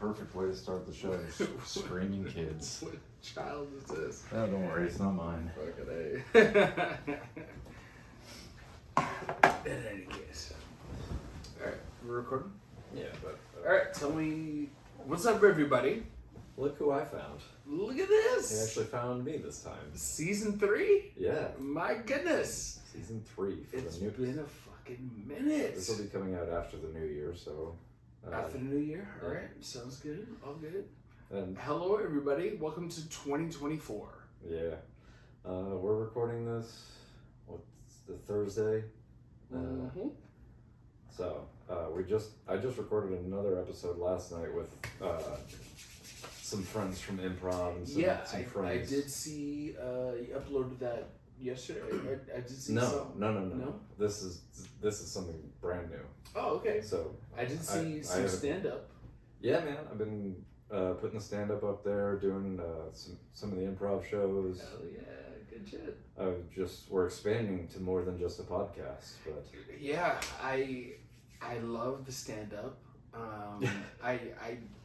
perfect way to start the show. Screaming kids. What child is this? Oh, don't worry, it's not mine. Fucking A. In any case. Alright, we're recording? Yeah, but... Alright, tell me... What's up, everybody? Look who I found. Look at He this! actually found me this time. Season 3? Yeah. My goodness! Season 3 for It's the new... been a fucking minute! This will be coming out after the new year, so... After the new year? Yeah. Alright, sounds good. All good. And Hello, everybody. Welcome to 2024. yeah. We're recording this... What's the Thursday? Mm-hmm. So, I just recorded another episode last night with some friends from improv and some friends. I did see you uploaded that yesterday. I did see No. No? This is something brand new. Oh, okay. So I did see I some have- stand-up. Yeah, man. I've been putting the stand up there, doing some of the improv shows. Hell yeah, good shit. We're expanding to more than just a podcast, but Yeah, I love the stand-up. I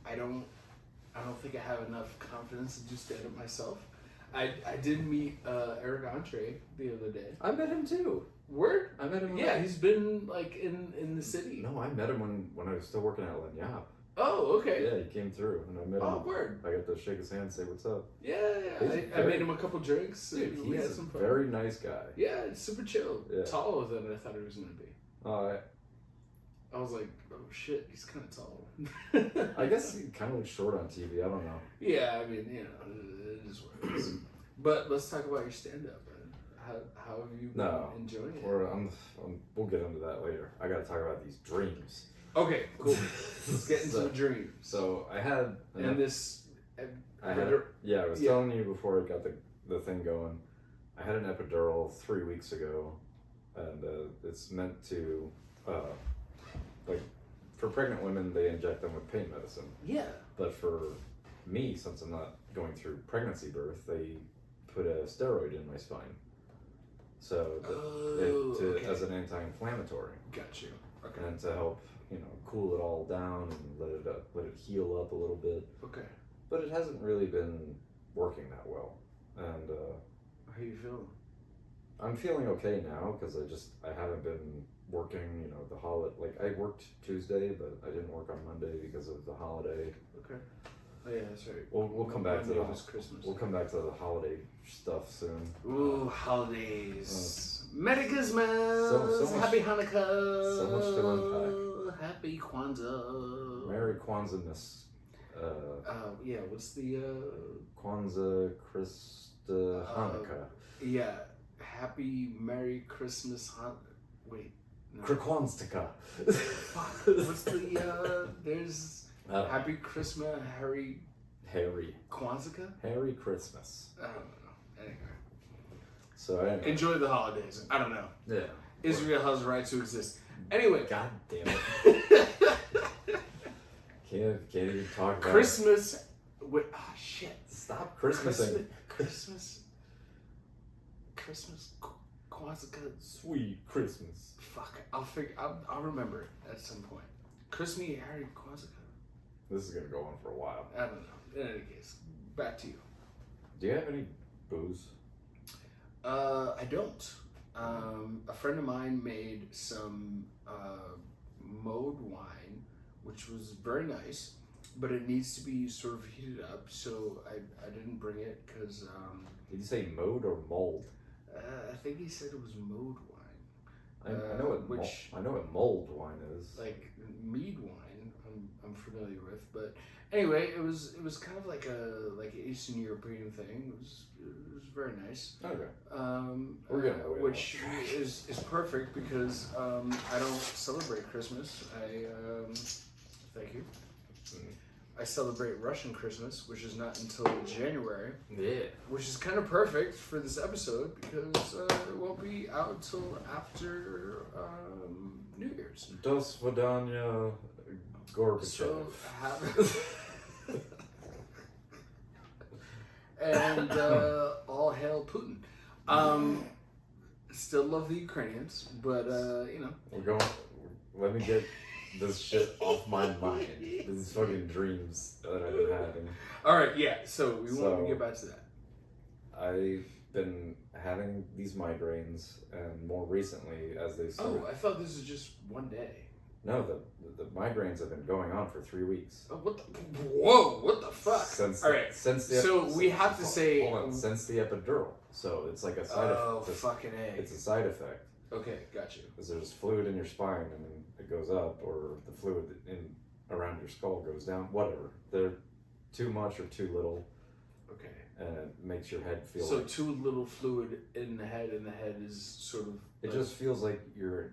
don't think I have enough confidence to do stand-up myself. I did meet Eric Andre the other day. I met him too. Word? I met him. Yeah, he's been like in the city. No, I met him when I was still working at Lanyap. Oh, okay. Yeah, he came through, and I met him. Oh, word. I got to shake his hand, and say what's up. Yeah. He's I made him a couple drinks. Dude, We had he's some a fun. very nice guy. Yeah, it's super chill. Yeah. Taller than I thought he was gonna be. I I was like, oh shit, he's kind of tall. I guess he kind of looks short on TV. I don't know. Yeah, I mean, you know, it is what it is. But let's talk about your stand-up, man. How have you been enjoying it? We'll get into that later. I got to talk about these dreams. Okay, cool. Let's get into the dreams. So I had And this... I was telling you before I got the thing going. I had an epidural 3 weeks ago, and it's meant to, like, for pregnant women, they inject them with pain medicine. Yeah. But for me, since I'm not going through pregnancy birth, they put a steroid in my spine. So as an anti-inflammatory. Got you. Okay. And to help, cool it all down and let it heal up a little bit. Okay. But it hasn't really been working that well. And how you feeling? I'm feeling okay now because I haven't been working, the holiday. Like, I worked Tuesday, but I didn't work on Monday because of the holiday. Okay. Oh yeah, that's right. We'll come back to Christmas. We'll come back to the holiday stuff soon. Ooh, holidays. Merry Christmas. So much, Happy Hanukkah. So much to unpack. Happy Kwanzaa. Merry Kwanzaa-ness. Yeah. What's the Kwanzaa, Hanukkah. Yeah. Happy Merry Christmas. Wait. No. Kwanzaa. Fuck. What's the there's Happy Christmas, Harry Kwanzaa? Harry Christmas. I don't know. Anyway. So anyway. Enjoy the holidays. I don't know. Yeah. Israel has a right to exist. Anyway. God damn it. Can't even talk about Christmas. Wait, shit. Stop Christmasing. Christmas. Kwanzaa. Sweet Christmas. Fuck. I'll remember it at some point. Christmas, Harry Kwanzaa. This is gonna go on for a while. I don't know. In any case, back to you. Do you have any booze? I don't. A friend of mine made some mode wine, which was very nice, but it needs to be sort of heated up, so I didn't bring it because... Did you say mode or mold? I think he said it was mode wine. I know what mulled wine is. Like mead wine, I'm familiar with, but anyway, it was kind of like an Eastern European thing. It was very nice. Okay. We're getting away which is perfect because I don't celebrate Christmas. Thank you. I celebrate Russian Christmas, which is not until January. Yeah. Which is kind of perfect for this episode because it won't be out until after New Year's. Dos Vodanya Gorbachev. So, and all hail Putin. Still love the Ukrainians, but We're going. Let me get this shit off my mind. These fucking dreams that I've been having. All right, yeah. So we want to get back to that. I've been having these migraines, and more recently, as they started. Oh, I thought this was just one day. No, the migraines have been going on for 3 weeks. Oh, whoa, what the fuck? All right, since the since the epidural. So it's like a side effect. Oh, fucking A. It's a side effect. Okay, got you. Because there's fluid in your spine, and then it goes up, or the fluid around your skull goes down. Whatever. They're too much or too little. Okay. And it makes your head feel. So too little fluid in the head, and the head is sort of. It just feels like you're.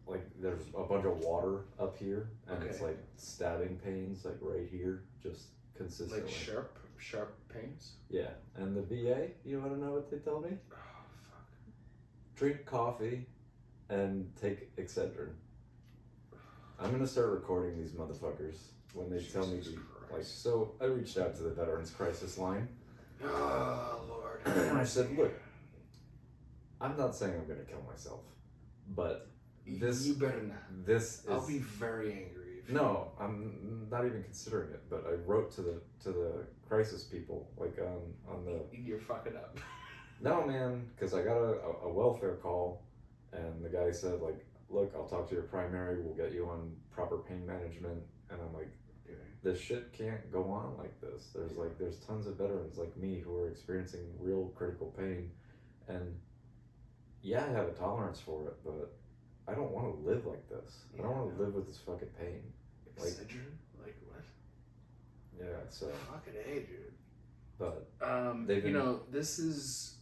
Like there's a bunch of water up here, and it's like stabbing pains, like right here, just consistently. Like sharp pains. Yeah, and the VA, you want to know what they tell me? Oh fuck! Drink coffee, and take Excedrin. I'm gonna start recording these motherfuckers when they tell me like. So I reached out to the Veterans Crisis Line. Oh Lord! And I said, look, I'm not saying I'm gonna kill myself, but. You better not. I'll be very angry. No, I'm not even considering it. But I wrote to the crisis people, like on the. You're fucking up. No, man, because I got a welfare call, and the guy said like, look, I'll talk to your primary. We'll get you on proper pain management. And I'm like, this shit can't go on like this. There's tons of veterans like me who are experiencing real critical pain, and yeah, I have a tolerance for it, but. I don't want to live like this. Yeah, I don't want to live with this fucking pain. Excedrin? Like what? Yeah, so. Fucking A, dude. But. This is.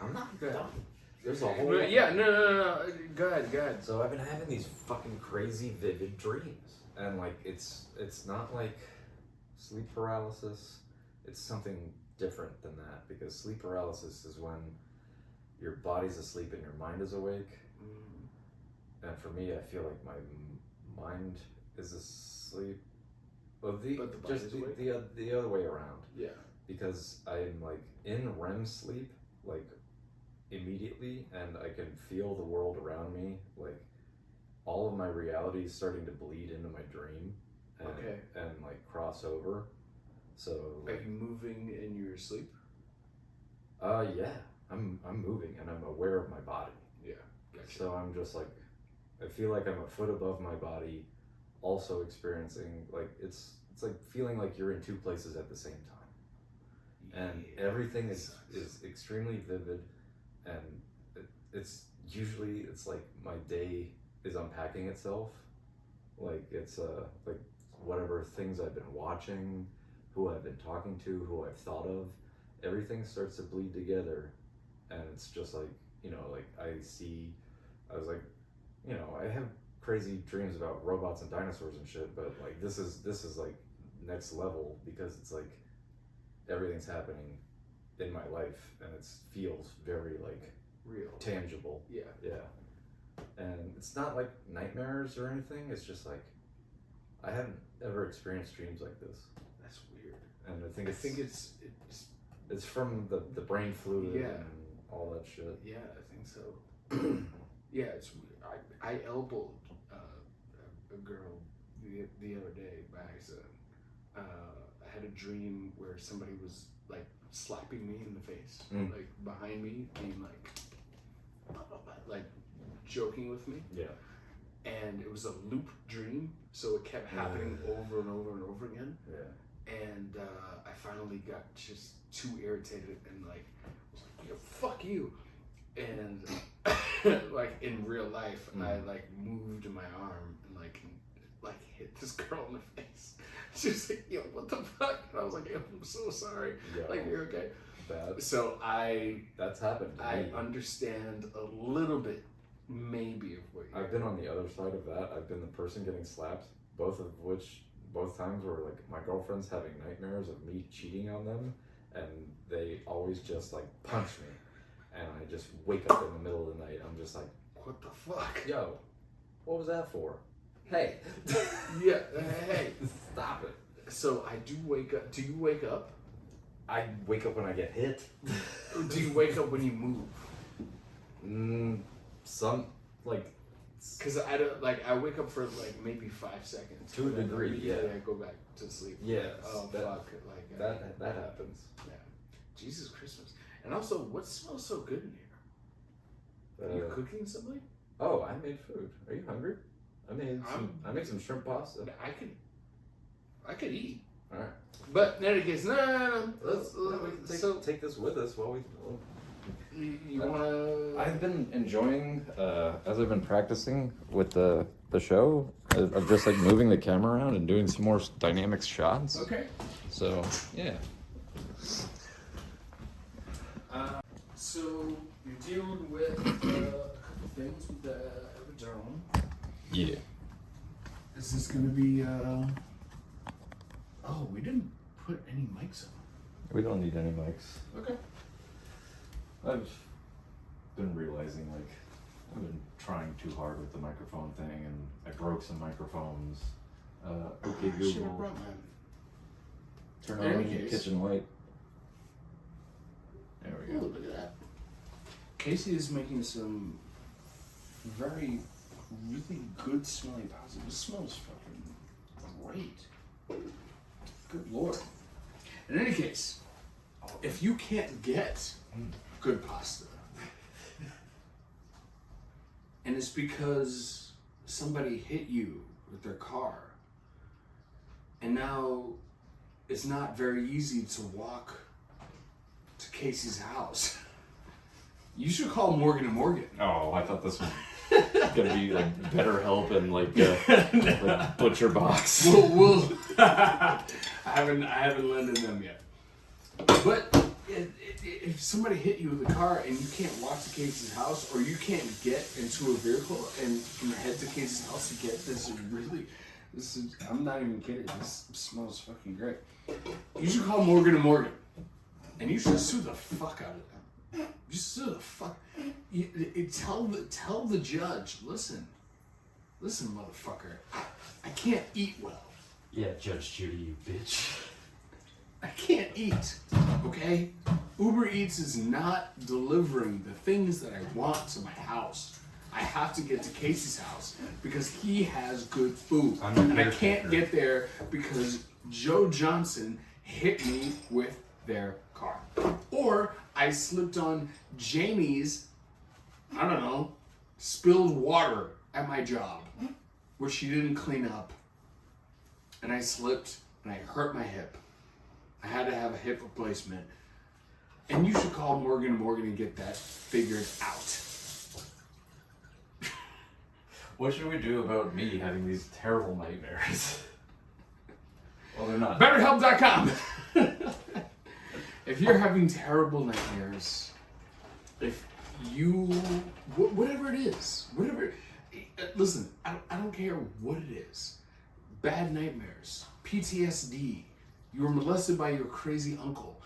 I'm not good. done. There's a whole. Yeah, no. Go ahead. So I've been having these fucking crazy vivid dreams. And like, it's not like sleep paralysis. It's something different than that. Because sleep paralysis is when your body's asleep and your mind is awake. And for me, I feel like my mind is asleep. Well, the other way around. Yeah. Because I'm like in REM sleep, like immediately, and I can feel the world around me. Like all of my reality is starting to bleed into my dream, and like cross over. So. Are you moving in your sleep? Yeah. I'm moving, and I'm aware of my body. Yeah. Gotcha. So I'm just like. I feel like I'm a foot above my body, also experiencing like it's like feeling like you're in two places at the same time, and everything is extremely vivid, and it's usually like my day is unpacking itself, like it's like whatever things I've been watching, who I've been talking to, who I've thought of, everything starts to bleed together, and it's just like like I was like. I have crazy dreams about robots and dinosaurs and shit, but like this is like next level because it's like everything's happening in my life and it feels very like real, tangible. Yeah. And it's not like nightmares or anything. It's just like I haven't ever experienced dreams like this. That's weird. And I think it's from the brain fluid and all that shit. Yeah, I think so. Yeah, it's weird. I elbowed a girl the other day by accident. I had a dream where somebody was like slapping me in the face, like behind me, being like joking with me. Yeah. And it was a loop dream, so it kept happening over and over and over again. Yeah. And I finally got just too irritated and like was like, "Yeah, fuck you." And like in real life, I like moved my arm and like hit this girl in the face. She was like, "Yo, what the fuck?" And I was like, "Yo, I'm so sorry." Yo, like, you're okay. So that's happened to me. me. Understand a little bit, maybe, of what I've been on the other side of that. I've been the person getting slapped. Both times were like my girlfriend's having nightmares of me cheating on them, and they always just like punch me. And I just wake up in the middle of the night. I'm just like, what the fuck? Yo, what was that for? Hey. Yeah, hey. Stop it. So I do wake up. Do you wake up? I wake up when I get hit. Do you wake up when you move? Some, like, Because I don't like. I wake up for like maybe 5 seconds. To a degree, immediately yeah. I go back to sleep. Yes, Oh that- fuck! Like That happens. Yeah. Jesus Christmas. And also, what smells so good in here? Are you cooking something? Oh, I made food. Are you hungry? I made some shrimp pasta. I could eat. All right. But in any case, no. We can take this with us while we. You wanna? I've been enjoying as I've been practicing with the show of just like moving the camera around and doing some more dynamic shots. Okay. So yeah. So you're dealing with a couple things with the epidermal. Yeah. Is this gonna be? Oh, we didn't put any mics on. We don't need any mics. Okay. I've been realizing like I've been trying too hard with the microphone thing, and I broke some microphones. Okay, I should have Google, brought mine. turn In on any the case. kitchen light. There we Ooh, go. look at that. Casey is making some very, really good smelling pasta. This smells fucking great. Good lord. In any case, if you can't get good pasta, and it's because somebody hit you with their car, and now it's not very easy to walk to Casey's house, you should call Morgan & Morgan. Oh, I thought this was gonna be like BetterHelp and like Butcher Box. We'll I haven't landed them yet. But if somebody hit you with a car and you can't walk to Casey's house, or you can't get into a vehicle and head to Casey's house to get this, I'm not even kidding. This smells fucking great. You should call Morgan & Morgan, and you should sue the fuck out of them. You sue the fuck. Tell the judge. Listen, motherfucker. I can't eat well. Yeah, Judge Judy, you bitch. I can't eat, okay? Uber Eats is not delivering the things that I want to my house. I have to get to Casey's house because he has good food. And I can't get there because Joe Johnson hit me with their car. Or I slipped on Jamie's, I don't know, spilled water at my job, which she didn't clean up. And I slipped and I hurt my hip. I had to have a hip replacement. And you should call Morgan & Morgan and get that figured out. What should we do about me having these terrible nightmares? Well, they're not. BetterHelp.com. If you're having terrible nightmares, if you, whatever it is, listen, I don't care what it is. Bad nightmares, PTSD, you were molested by your crazy uncle.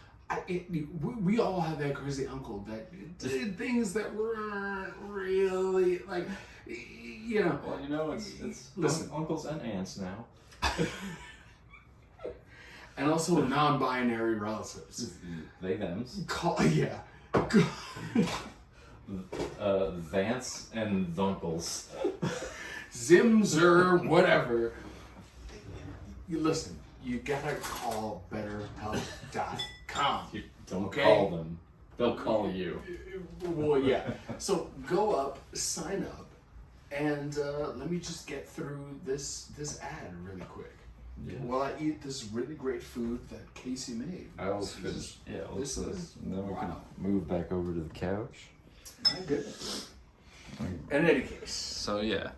We all have that crazy uncle that did things that weren't really, like, you know. Well, you know, it's listen, uncles and aunts now. And also non-binary relatives. They thems. Yeah. Vance and Thunkles. Zimzer, whatever. You listen, you gotta call BetterHelp.com. You don't Okay. call them. They'll call you. Well, yeah. So go up, sign up, and let me just get through this ad really quick. Yeah. While I eat this really great food that Casey made. I'll This finish. is- Yeah, this is and then we wow. can move back over to the couch. My goodness. In any case. So yeah,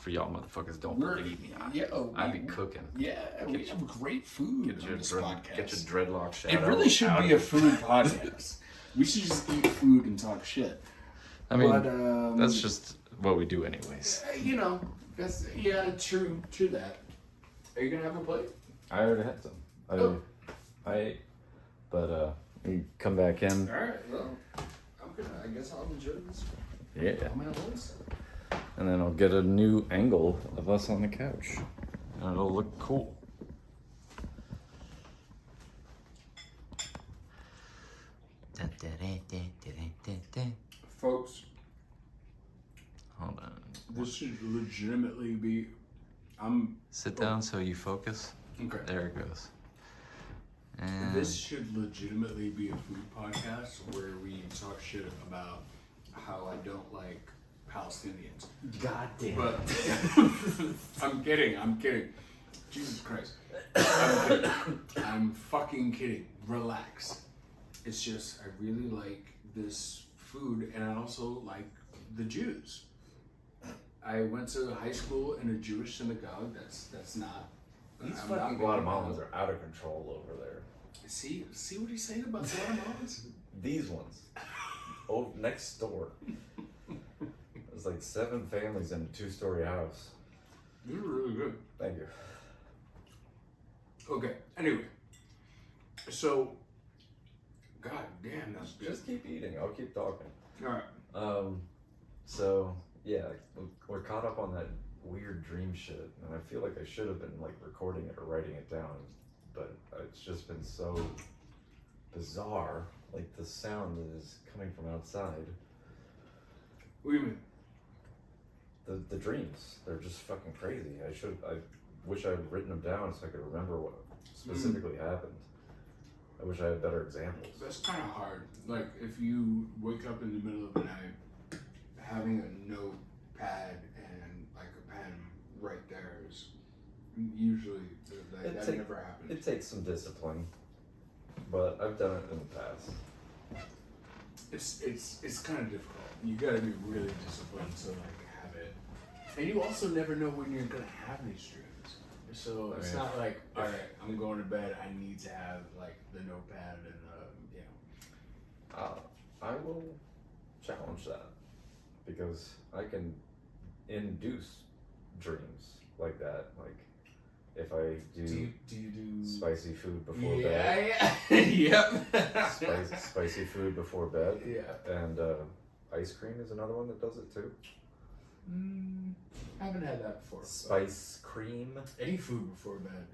for y'all motherfuckers, don't believe me. I be cooking. Yeah, we have great food on this podcast. Get your dreadlock shout It really should be a food podcast. We should just eat food and talk shit. I mean, But, that's just what we do anyways. You know, that's true that. Are you gonna have a plate? I already had some. I ate. But you come back in. All right. Well, I guess I'll enjoy this. Yeah. I'm at once. And then I'll get a new angle of us on the couch. And it'll look cool. Folks. Hold on. This should legitimately be. Sit down so you focus. Okay. There it goes. And This should legitimately be a food podcast where we talk shit about how I don't like Palestinians. God damn. But I'm kidding. Jesus Christ. I'm kidding. I'm fucking kidding. Relax. It's just I really like this food and I also like the Jews. I went to high school in a Jewish synagogue. That's not. These I'm fucking not Guatemalans are out of control over there. See what he's saying about Guatemalans? These ones. Oh, next door. There's like 7 families in a 2-story house. They're really good. Thank you. Okay. Anyway, so, god damn, that's good. Just keep eating. I'll keep talking. All right. So yeah, we're caught up on that weird dream shit, and I feel like I should have been like recording it or writing it down, but it's just been so bizarre. Like the sound is coming from outside. What do you mean? The dreams, they're just fucking crazy. I wish I had written them down so I could remember what specifically happened. I wish I had better examples. That's kind of hard. Like if you wake up in the middle of the night, having a notepad and like a pen right there is usually that never happens. It takes some discipline, but I've done it in the past. It's kind of difficult. You gotta be really disciplined to like have it, and you also never know when you're gonna have these dreams. So it's not like, all right, I'm going to bed. I need to have like the notepad and I will challenge that because I can induce dreams like that. Like if I do you do spicy food before bed. Yeah. Yep. Spicy food before bed. Yeah. And ice cream is another one that does it too. I haven't had that before. Spice cream. Any food before bed,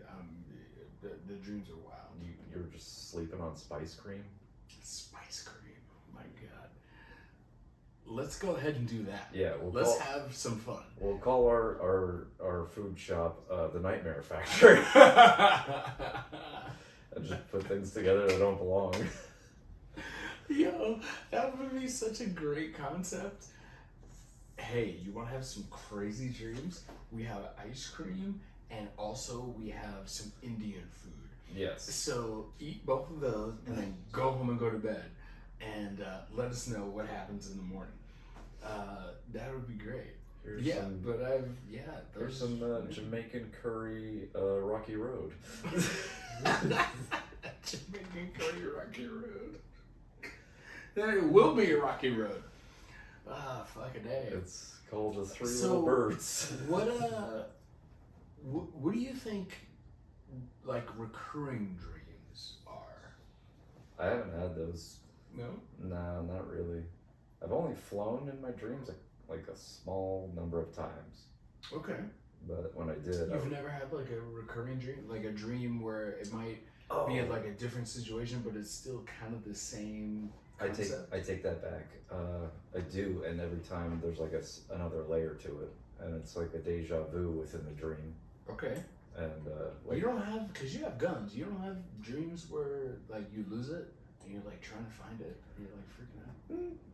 the dreams are wild. You're just sleeping on spice cream. Spice cream, my god. Let's go ahead and do that. Yeah, let's have some fun. We'll call our food shop the Nightmare Factory. And just put things together that don't belong. Yo, that would be such a great concept. Hey, you want to have some crazy dreams? We have ice cream and also we have some Indian food. Yes. So eat both of those and then go home and go to bed and let us know what happens in the morning. That would be great. There's some Jamaican curry Rocky Road. Jamaican curry Rocky Road. There will be a Rocky Road. Ah, fuck a day. It's called the Three Little Birds. What do you think, like, recurring dreams are? I haven't had those. No? No, not really. I've only flown in my dreams like a small number of times. Okay. But when I did, You've never had like a recurring dream, like a dream where it might be like a different situation, but it's still kind of the same concept? I take that back. I do, and every time there's like another layer to it, and it's like a deja vu within the dream. Okay. And you don't have, because you have guns. You don't have dreams where like you lose it and you're like trying to find it and you're like freaking out.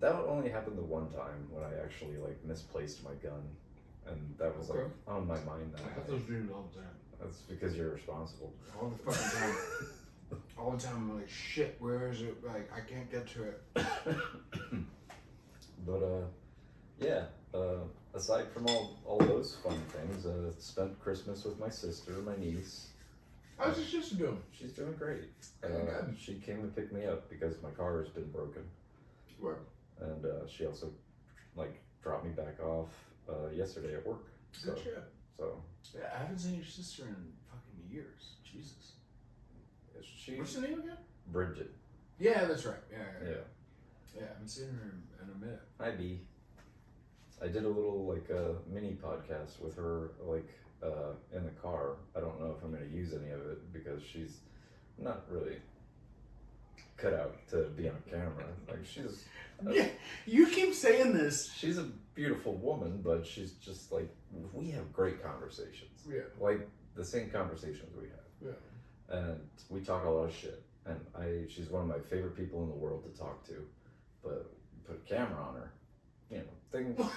That only happened the one time when I actually like misplaced my gun, and that was like on my mind that I have those dreams all the time. That's because you're responsible. All the fucking time. All the time I'm like, shit, where is it? Like, I can't get to it. But aside from all those fun things, spent Christmas with my sister, my niece. How's your sister doing? She's doing great. Good. She came to pick me up because my car has been broken. Where? And she also like dropped me back off yesterday at work. Good shit. So yeah, I haven't seen your sister in fucking years. Jesus. What's her name again? Bridget. Yeah, that's right. Yeah, I haven't seen her in a minute. Hi, B. I did a little like mini podcast with her like in the car. I don't know if I'm going to use any of it because she's not really cut out to be on camera. Like she's. Yeah, you keep saying this. She's a beautiful woman, but she's just like, we have great conversations. Yeah. Like the same conversations we have. Yeah. And we talk a lot of shit. And she's one of my favorite people in the world to talk to. But put a camera on her, you know,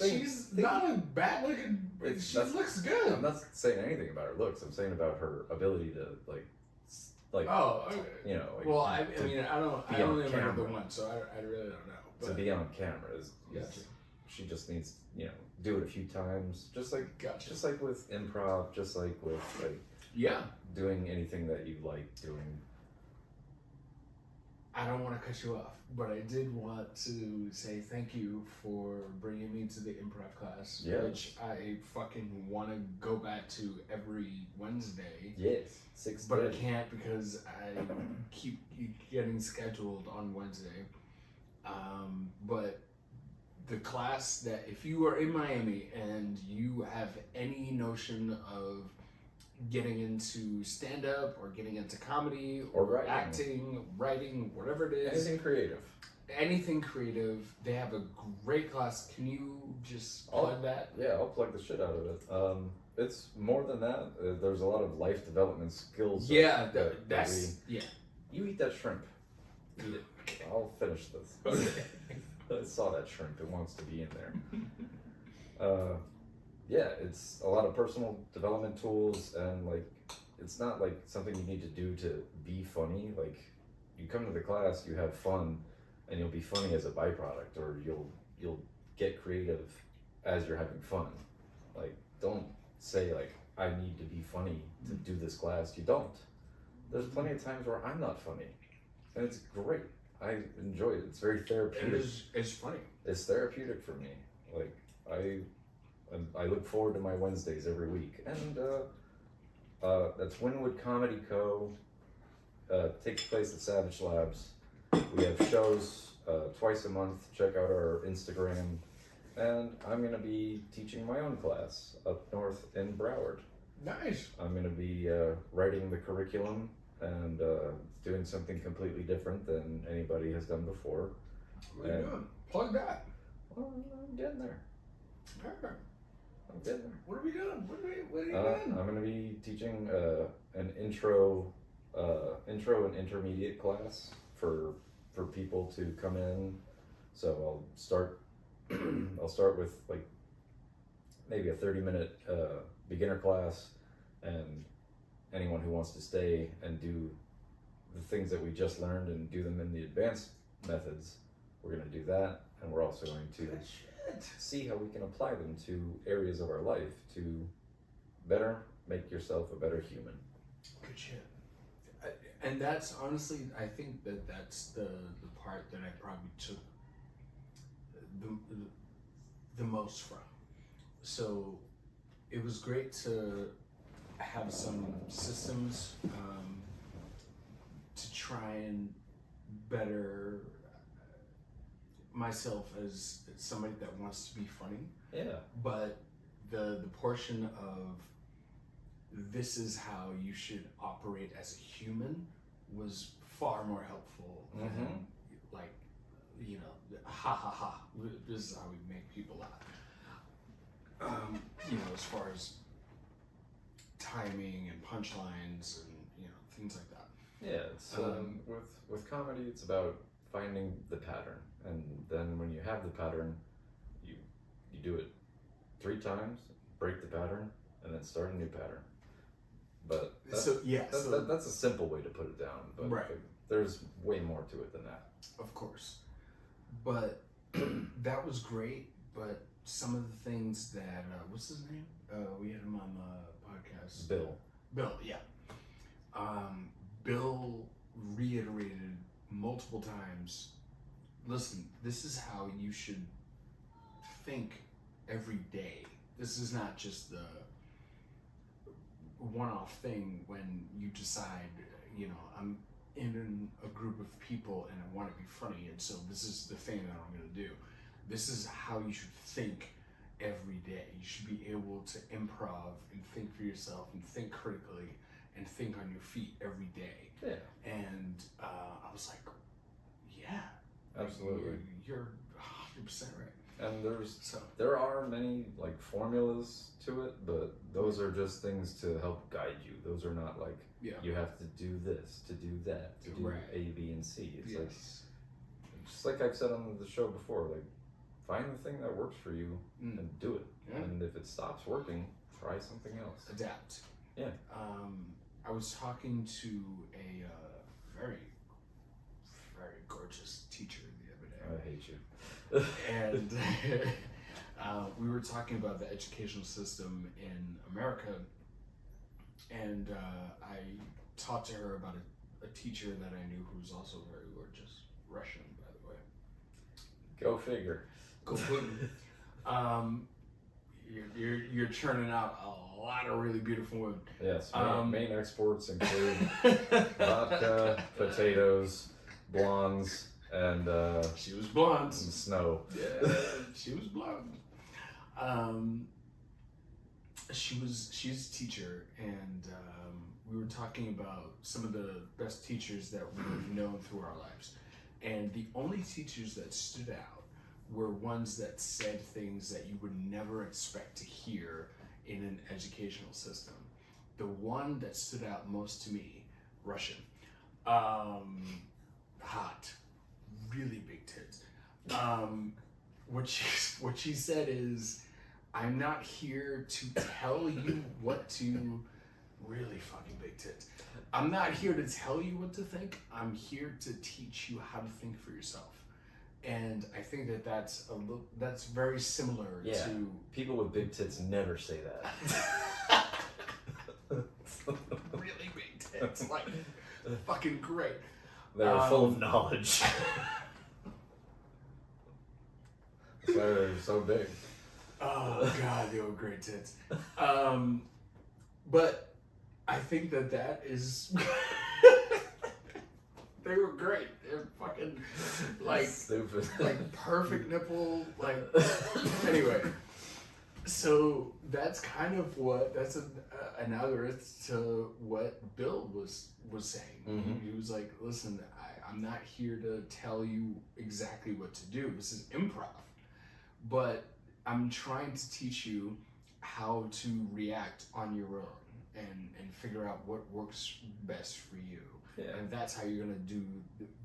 she's not a bad looking. She looks good. I'm not saying anything about her looks. I'm saying about her ability to like. Oh, okay. You know. Like, well, I mean, I don't remember the one, so I really don't know. But to be on camera is gotcha. She just needs, you know, do it a few times, just like with improv, just like with doing anything that you like doing. I don't want to cut you off, but I did want to say thank you for bringing me to the improv class, which I fucking want to go back to every Wednesday. Yes, 6:30. But I can't because I keep getting scheduled on Wednesday. But the class that, if you are in Miami and you have any notion of getting into stand-up or getting into comedy or acting, writing, whatever it is. Anything creative. They have a great class. Can you just plug that? Yeah, I'll plug the shit out of it. It's more than that. There's a lot of life development skills. Yeah, You eat that shrimp. Eat it. Okay. I'll finish this. Okay. I saw that shrimp. It wants to be in there. Yeah, it's a lot of personal development tools, and like, it's not like something you need to do to be funny. Like, you come to the class, you have fun, and you'll be funny as a byproduct, or you'll get creative as you're having fun. Like, don't say like, I need to be funny to do this class. You don't. There's plenty of times where I'm not funny, and it's great. I enjoy it. It's very therapeutic. It's funny. It's therapeutic for me. Like, I look forward to my Wednesdays every week, and that's Winwood Comedy Co. Takes place at Savage Labs. We have shows twice a month. Check out our Instagram, and I'm gonna be teaching my own class up north in Broward. Nice. I'm gonna be writing the curriculum and doing something completely different than anybody has done before. What are you doing? Plug that. Well, I'm getting there. Okay. I'm getting there. What are we doing? What are you doing? I'm going to be teaching an intro and intermediate class for people to come in. So I'll start with like maybe a 30-minute beginner class, and anyone who wants to stay and do the things that we just learned and do them in the advanced methods, we're going to do that, and we're also going to see how we can apply them to areas of our life to better make yourself a better human. Good shit. And that's honestly, I think that's the part that I probably took the most from. So it was great to have some systems to try and better myself as somebody that wants to be funny. Yeah. But the portion of this is how you should operate as a human was far more helpful than like, you know, ha ha ha, this is how we make people laugh. You know, as far as timing and punchlines and, you know, things like that. Yeah, it's with comedy, it's about finding the pattern, and then when you have the pattern, you do it 3 times, break the pattern, and then start a new pattern. But that's a simple way to put it down. But there's way more to it than that. Of course, but that was great. But some of the things that what's his name? We had him on the podcast. Bill, yeah. Bill reiterated multiple times, listen, this is how you should think every day. This is not just the one-off thing when you decide, you know, I'm in a group of people and I want to be funny, and so this is the thing that I'm going to do. This is how you should think every day. You should be able to improv and think for yourself and think critically and think on your feet every day. Yeah. And I was like, yeah. Absolutely. You're 100% right. And there are many like formulas to it, but those are just things to help guide you. Those are not like you have to do this, to do that, to do A, B, and C. It's like just like I've said on the show before, like find the thing that works for you and do it. Yeah. And if it stops working, try something else. Adapt. Yeah. I was talking to a very, very gorgeous teacher the other day. I hate you. And we were talking about the educational system in America, and I talked to her about a teacher that I knew who was also very gorgeous, Russian, by the way. Go figure. Go Putin. You're churning out a lot of really beautiful women. Yes, main exports include vodka, potatoes, blondes, and she was blonde. Snow. Yeah, she was blonde. She's a teacher, and we were talking about some of the best teachers that we've known through our lives. And the only teachers that stood out were ones that said things that you would never expect to hear in an educational system. The one that stood out most to me, Russian. Hot. Really big tits. What she said is, I'm not here to tell you what to, really fucking big tits. I'm not here to tell you what to think. I'm here to teach you how to think for yourself. And I think that's very similar to people with big tits never say that. really big tits, like fucking great. They're full of knowledge. That's why they're so big. Oh god, they were great tits. But I think that is they were great. They're fucking like stupid. Like perfect nipple, like anyway. So that's kind of that's an algorithm to what Bill was saying. Mm-hmm. He was like, listen, I'm not here to tell you exactly what to do. This is improv. But I'm trying to teach you how to react on your own and figure out what works best for you. Yeah. And that's how you're going to do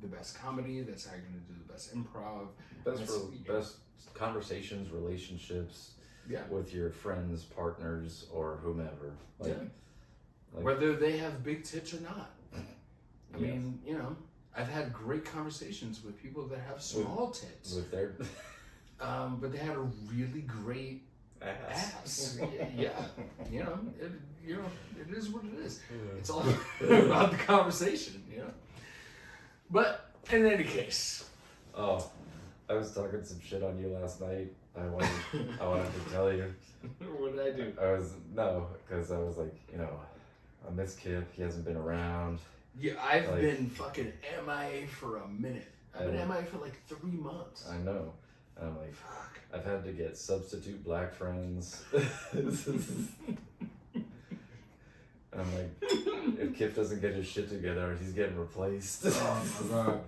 the best comedy. That's how you're going to do the best improv. Best conversations, relationships with your friends, partners, or whomever. Like, whether they have big tits or not. I mean, I've had great conversations with people that have small tits. With their... but they had a really great ass. Yeah. It is what it is. It's all about the conversation, But in any case. Oh, I was talking some shit on you last night. I wanted to tell you. What did I do? Because I was like, I miss Kip. He hasn't been around. Yeah, I've been fucking MIA for a minute. I've been MIA for like 3 months. I know. And I'm like, fuck. I've had to get substitute black friends. And I'm like, if Kip doesn't get his shit together, he's getting replaced. Oh my god.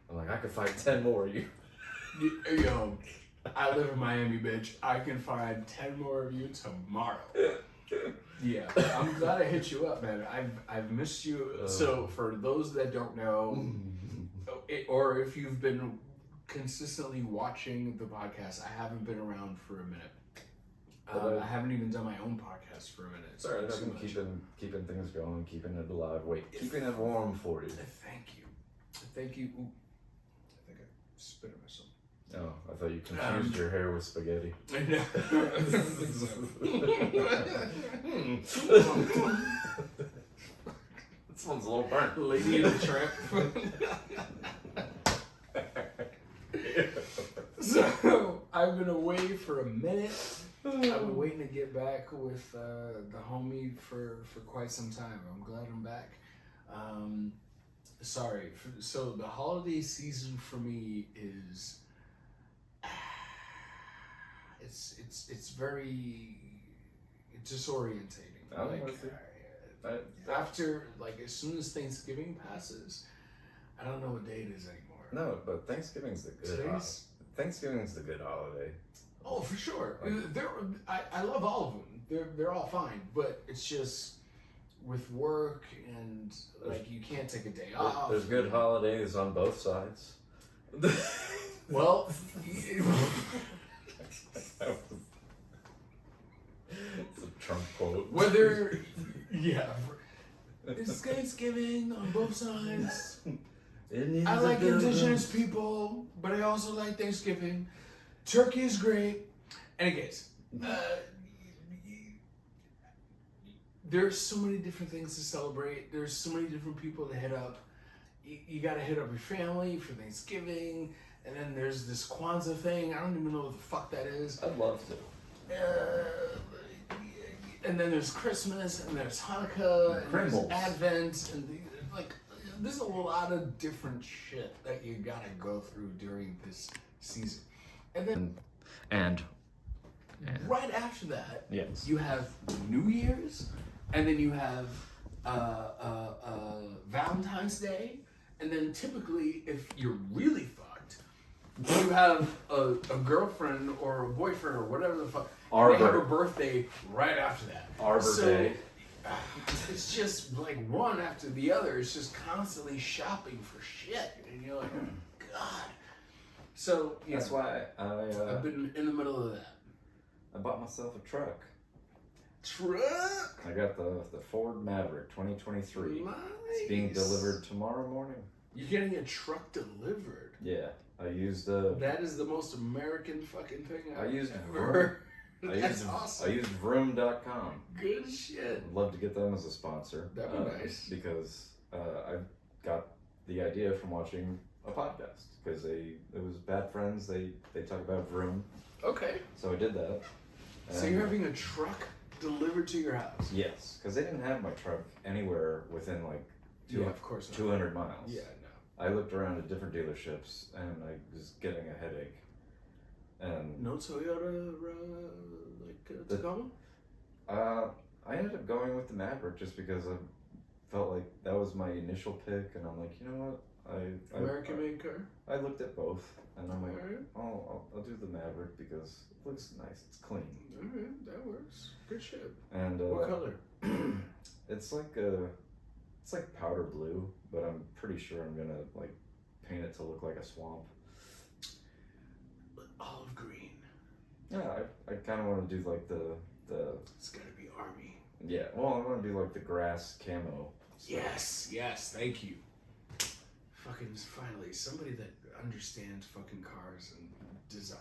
I'm like, I could find 10 more of you. Yo, I live in Miami, bitch. I can find 10 more of you tomorrow. Yeah, I'm glad I hit you up, man. I've missed you. So for those that don't know, or if you've been consistently watching the podcast, I haven't been around for a minute. I haven't even done my own podcast for a minute. Sorry, I've been keeping things going, keeping it alive. Keeping it warm for you. Thank you. Thank you. Ooh, I think I spit at myself. Oh, I thought you confused your hair with spaghetti. I know. This one's a little burnt. Lady in the Tramp. So, I've been away for a minute. I've been waiting to get back with the homie for quite some time. I'm glad I'm back. Sorry. So the holiday season for me is it's very disorientating. After as soon as Thanksgiving passes, I don't know what day it is anymore. No, but Thanksging's the good. Thanksgiving is the good holiday. Oh, for sure. I love all of them. They're all fine, but it's just with work and like you can't take a day off. There's good holidays on both sides. Well, it's a Trump quote. It's Thanksgiving on both sides. I I like indigenous people, but I also like Thanksgiving. Turkey is great. Anyways, there's so many different things to celebrate. There's so many different people to hit up. You got to hit up your family for Thanksgiving, and then there's this Kwanzaa thing. I don't even know what the fuck that is. I'd love to. And then there's Christmas, and there's Hanukkah, and there's Pringles. Advent, and there's a lot of different shit that you gotta go through during this season. And then And right after that, yes. you have New Year's, and then you have Valentine's Day, and then typically, if you're really fucked, you have a girlfriend or a boyfriend or whatever the fuck. They have a birthday right after that. Arbor Day. It's just like one after the other. It's just constantly shopping for shit, and you're like, oh, God. So yeah, That's why I've been in the middle of that. I bought myself a truck. Truck. I got the Ford Maverick 2023. Nice. It's being delivered tomorrow morning. You're getting a truck delivered. Yeah, I used That is the most American fucking thing I used ever. That's awesome. I used Vroom.com. Good shit. I'd love to get them as a sponsor. That'd be nice. Because I got the idea from watching a podcast. Because it was Bad Friends. They talk about Vroom. Okay. So I did that. So you're having a truck delivered to your house? Yes, because they didn't have my truck anywhere within like Of course not. 200 miles. Yeah, no. I looked around at different dealerships and I was getting a headache. And No Toyota, Tacoma? I ended up going with the Maverick just because I felt like that was my initial pick, and I'm like, you know what? American made car? I looked at both, and I'm like, Alright. I'll do the Maverick because it looks nice. It's clean. Alright, that works. Good shit. And What color? it's like powder blue, but I'm pretty sure I'm gonna like paint it to look like a swamp. Olive green. Yeah, I kind of want to do like the. It's gotta be army. Yeah, well, I want to do like the grass camo. Yes, thank you. Fucking finally, somebody that understands fucking cars and design.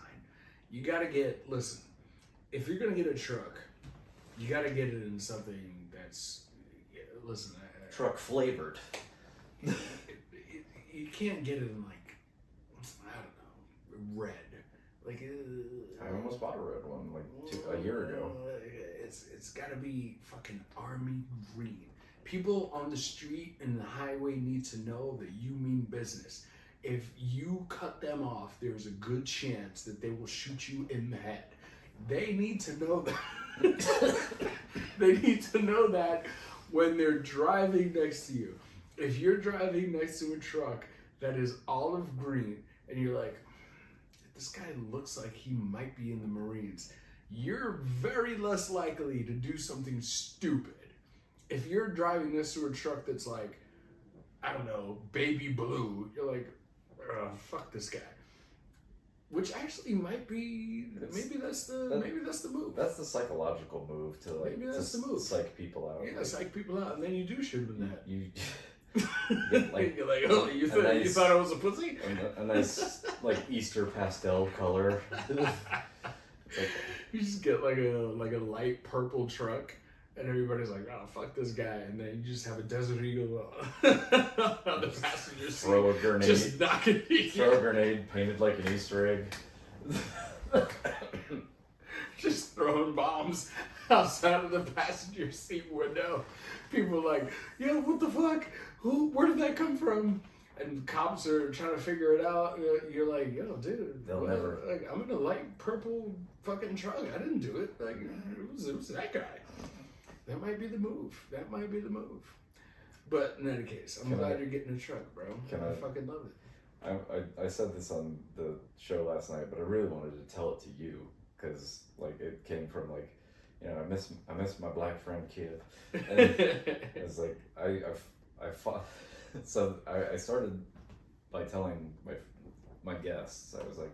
You gotta listen, if you're gonna get a truck, you gotta get it in something that's, listen. Truck flavored. You can't get it in like, I don't know, red. Like, I almost bought a red one like a year ago. It's gotta be fucking army green. People on the street and the highway need to know that you mean business. If you cut them off, there's a good chance that they will shoot you in the head. They need to know that. They need to know that when they're driving next to you. If you're driving next to a truck that is olive green and you're like, this guy looks like he might be in the Marines, you're very less likely to do something stupid. If you're driving next to a truck that's like, I don't know, baby blue, you're like, fuck this guy. Which actually might be, maybe that's the move. That's the psychological move to like Maybe that's the move. psych people out. Yeah, psych people out, and then you do shoot them in that. You get like You're like, oh, you thought I was a pussy? a nice like Easter pastel color. You just get like a light purple truck, and everybody's like, oh, fuck this guy, and then you just have a Desert Eagle on the passenger seat. Throw a grenade. Just knocking Throw a grenade painted like an Easter egg. Just throwing bombs outside of the passenger seat window. People are like, yo, what the fuck? Where did that come from? And cops are trying to figure it out. You're like, yo, dude, They'll never. Like, I'm in a light purple fucking truck. I didn't do it. Like, it was that guy. That might be the move. But in any case, I'm glad you're getting a truck, bro. I fucking love it. I said this on the show last night, but I really wanted to tell it to you because like it came from like, you know, I miss my black friend Kip, and it's like I fought, so I started by telling my guests. I was like,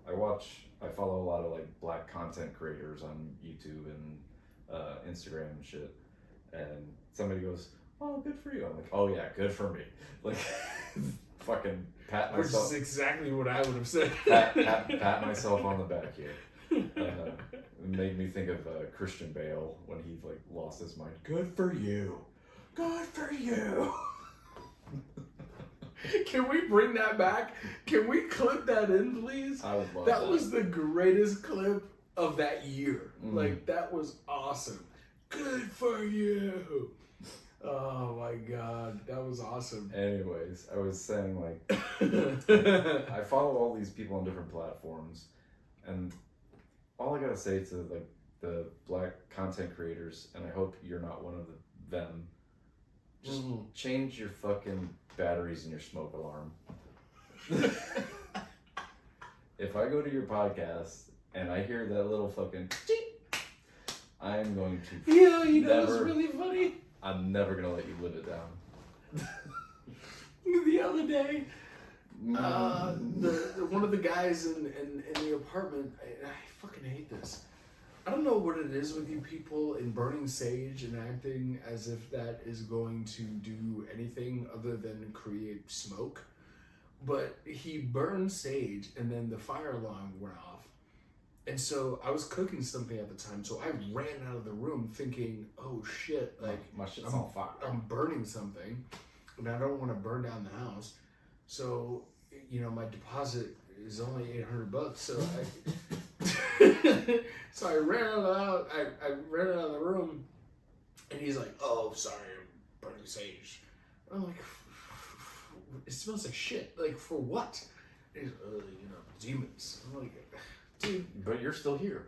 I follow a lot of like black content creators on YouTube and Instagram and shit, and somebody goes, "Oh, good for you." I'm like, "Oh yeah, good for me." Like, fucking pat myself. Which is exactly what I would have said. pat myself on the back here. It made me think of Christian Bale when he like lost his mind. Good for you. Good for you. Can we bring that back? Can we clip that in, please? I would love that. Was the greatest clip of that year. Like, that was awesome. Good for you. Oh my god, that was awesome. Anyways, I was saying like, I follow all these people on different platforms, and all I gotta say to like the black content creators, and I hope you're not one of them, just change your fucking batteries in your smoke alarm. If I go to your podcast and I hear that little fucking cheep, I'm going to yeah, you know what's really funny? I'm never gonna let you live it down. The other day, one of the guys in the apartment, I fucking hate this. I don't know what it is with you people in burning sage and acting as if that is going to do anything other than create smoke. But he burned sage and then the fire alarm went off. And so I was cooking something at the time, so I ran out of the room thinking, oh shit, like my shit's on fire. I'm burning something and I don't want to burn down the house. So, you know, my deposit is only $800, so so I ran out of the room, and he's like, "Oh, sorry, I'm burning sage." I'm like, "It smells like shit. Like, for what?" And he's, you know, demons. I'm like, dude, but you're still here.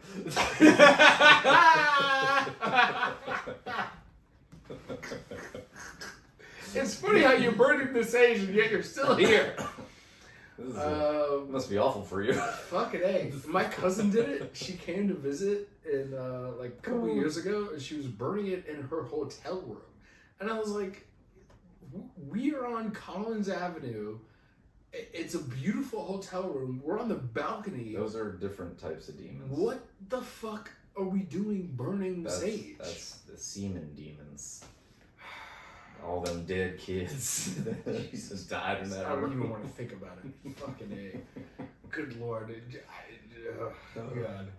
It's funny how you're burning the sage and yet you're still here. This must be awful for you. Fucking A. My cousin did it. She came to visit in like a couple of years ago, and she was burning it in her hotel room. And I was like, we are on Collins Avenue. It's a beautiful hotel room. We're on the balcony. Those are different types of demons. What the fuck are we doing burning sage? That's the semen demons. All them dead kids. Jesus died in that I don't room. even want to think about it. Fucking A. Good Lord. God.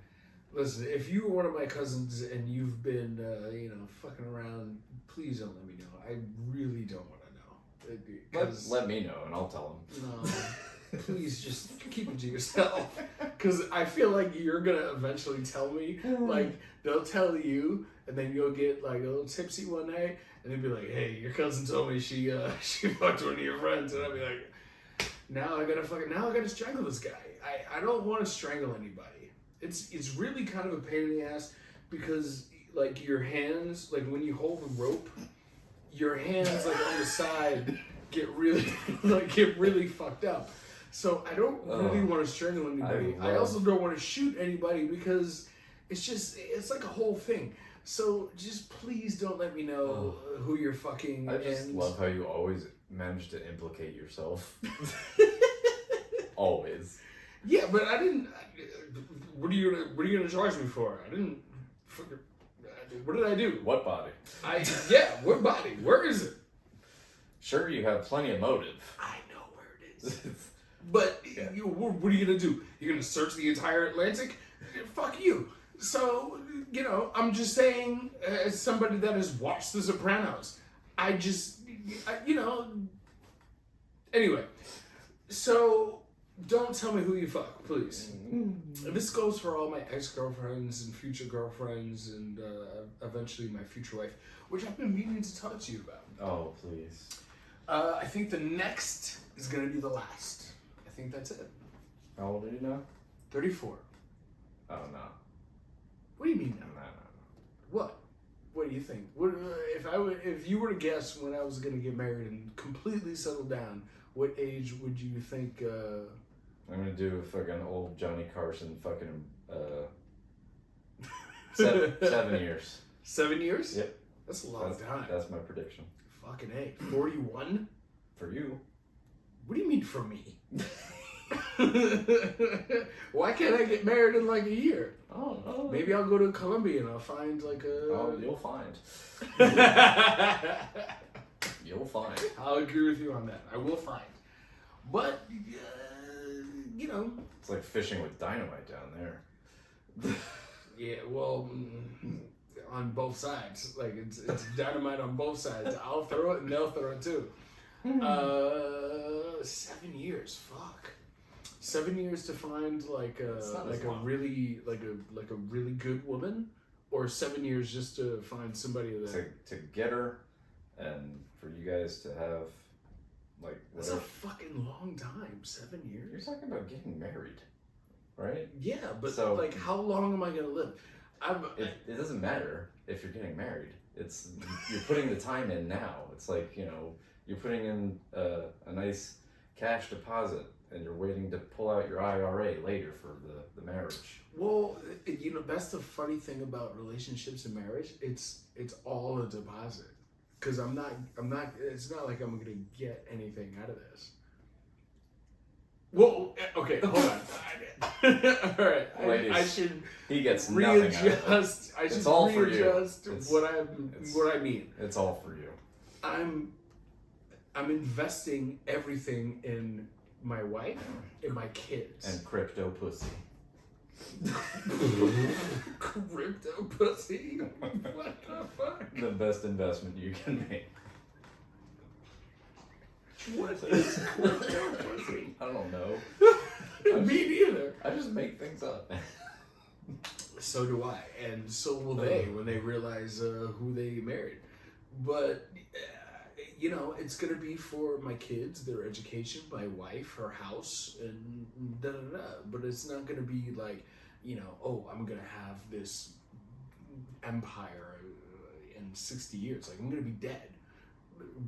Listen, if you were one of my cousins and you've been, you know, fucking around, please don't let me know. I really don't want to know. Let me know and I'll tell him. No, please just keep it to yourself. Because I feel like you're going to eventually tell me. Like, they'll tell you, and then you'll get like a little tipsy one night, and they'll be like, "Hey, your cousin told me she fucked one of your friends," and I'll be like, now I gotta strangle this guy. I don't want to strangle anybody. It's really kind of a pain in the ass because like your hands, like when you hold the rope, your hands like on the side get really fucked up. So I don't really want to strangle anybody. I also don't want to shoot anybody because it's like a whole thing. So just please don't let me know who you're fucking. I just love how you always manage to implicate yourself. Always. Yeah, but I didn't. What are you gonna charge me for? I didn't. What did I do? What body? What body? Where is it? Sure, you have plenty of motive. I know where it is. But what are you gonna do? You're gonna search the entire Atlantic? Fuck you. So, you know, I'm just saying, as somebody that has watched The Sopranos, you know. Anyway, so don't tell me who you fuck, please. This goes for all my ex-girlfriends and future girlfriends and eventually my future wife, which I've been meaning to talk to you about. Oh, please. I think the next is going to be the last. I think that's it. How old are you now? 34. Oh, no. What do you mean now? No. What? What do you think? If you were to guess when I was going to get married and completely settle down, What age would you think? I'm gonna do fucking old Johnny Carson fucking 7 years. 7 years? Yep. That's a long time. That's my prediction. Fucking A. 41? For you. What do you mean for me? Why can't I get married in like a year? Oh. Maybe I'll go to Colombia and I'll find like a... Oh, you'll find. You'll find. I'll agree with you on that. I will find. But, you know... It's like fishing with dynamite down there. Yeah, well, on both sides. Like, it's dynamite on both sides. I'll throw it and they'll throw it too. 7 years, fuck. 7 years to find like a really good woman, or 7 years just to find somebody that to get her, and for you guys to have like that's a fucking long time. 7 years. You're talking about getting married, right? Yeah, but so, like, how long am I gonna live? It doesn't matter if you're getting married. It's you're putting the time in now. It's like, you know, you're putting in a nice cash deposit, and you're waiting to pull out your IRA later for the marriage. Well, you know, that's the funny thing about relationships and marriage. It's all a deposit, because I'm not. It's not like I'm gonna get anything out of this. Well, okay, hold on. All right, I should. He gets readjust. Nothing out of it. I should it's all readjust for you. what I mean. It's all for you. I'm investing everything in my wife and my kids. And crypto pussy. Crypto pussy? What the fuck? The best investment you can make. What is crypto pussy? I don't know. Me neither. I just make things up. So do I, and so will they when they realize who they married. But you know, it's gonna be for my kids, their education, my wife, her house, and da da da. But it's not gonna be like, you know, oh, I'm gonna have this empire in 60 years. Like, I'm gonna be dead.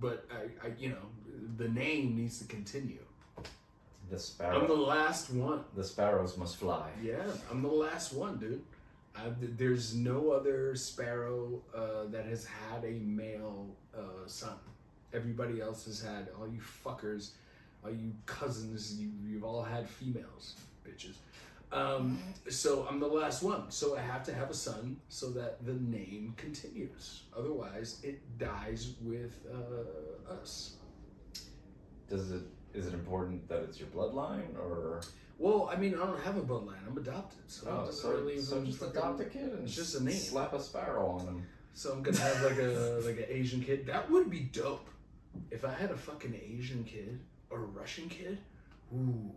But I you know, the name needs to continue. The sparrow. I'm the last one. The sparrows must fly. Yeah, I'm the last one, dude. There's no other sparrow that has had a male son. Everybody else has had, all you fuckers, all you cousins, you've all had females, bitches. So I'm the last one. So I have to have a son so that the name continues. Otherwise, it dies with us. Is it important that it's your bloodline, or? Well, I mean, I don't have a bloodline. I'm adopted, so just adopt a kid and it's just a name. Slap a sparrow on him. So I'm gonna have like an Asian kid. That would be dope. If I had a fucking Asian kid or a Russian kid, ooh,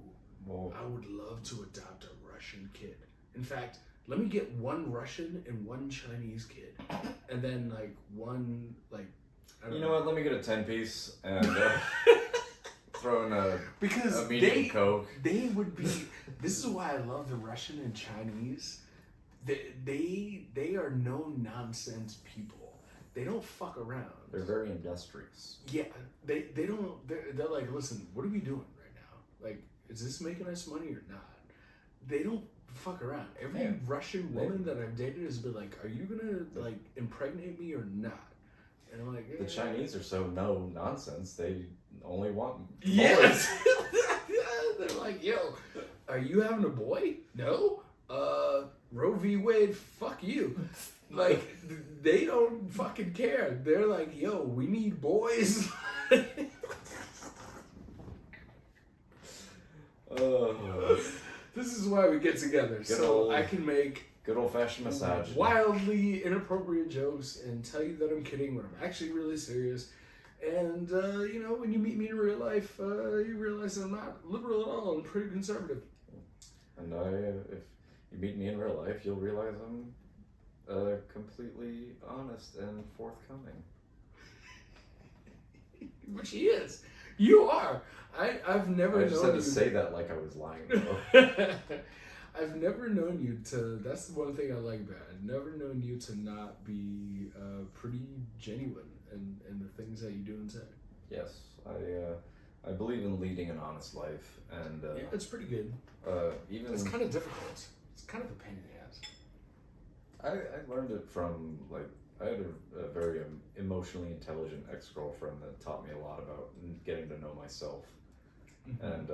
Well, I would love to adopt a Russian kid. In fact, let me get one Russian and one Chinese kid, and then like one like. You know what? Let me get a 10-piece and throw in a medium Coke. They would be. This is why I love the Russian and Chinese. They are no nonsense people. They don't fuck around. They're very industrious. Yeah, they don't. They're like, listen, what are we doing right now? Like, is this making us money or not? They don't fuck around. Every Russian woman that I've dated has been like, are you gonna like impregnate me or not? And I'm like, The Chinese are so no nonsense. They only want yes. They're like, yo, are you having a boy? No. Roe v. Wade, fuck you. Like, they don't fucking care. They're like, yo, we need boys. This is why we get together, I can make good old-fashioned massage. Wildly inappropriate jokes and tell you that I'm kidding when I'm actually really serious. And, you know, when you meet me in real life, you realize I'm not liberal at all. I'm pretty conservative. And if you meet me in real life, you'll realize I'm completely honest and forthcoming. Which he is. You are. I've never known you. I just had to say that like I was lying, though. I've never known you to. That's the one thing I like about it. I've never known you to not be pretty genuine in the things that you do and say. Yes, I believe in leading an honest life, and yeah, it's pretty good. Even it's kind of difficult. It's kind of a pain in the ass. I learned it from like I had a very emotionally intelligent ex-girlfriend that taught me a lot about getting to know myself, and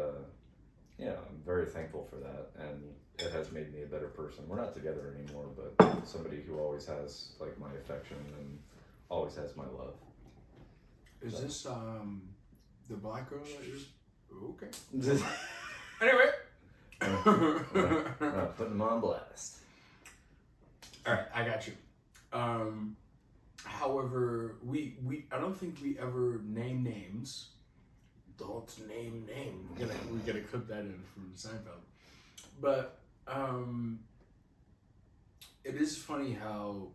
yeah, I'm very thankful for that, and it has made me a better person. We're not together anymore, but somebody who always has like my affection and always has my love. Is this the black girl that you're okay? Anyway, putting them on blast. All right, I got you. However, we I don't think we ever name names. Don't name name. We gotta clip that in from Seinfeld. But it is funny how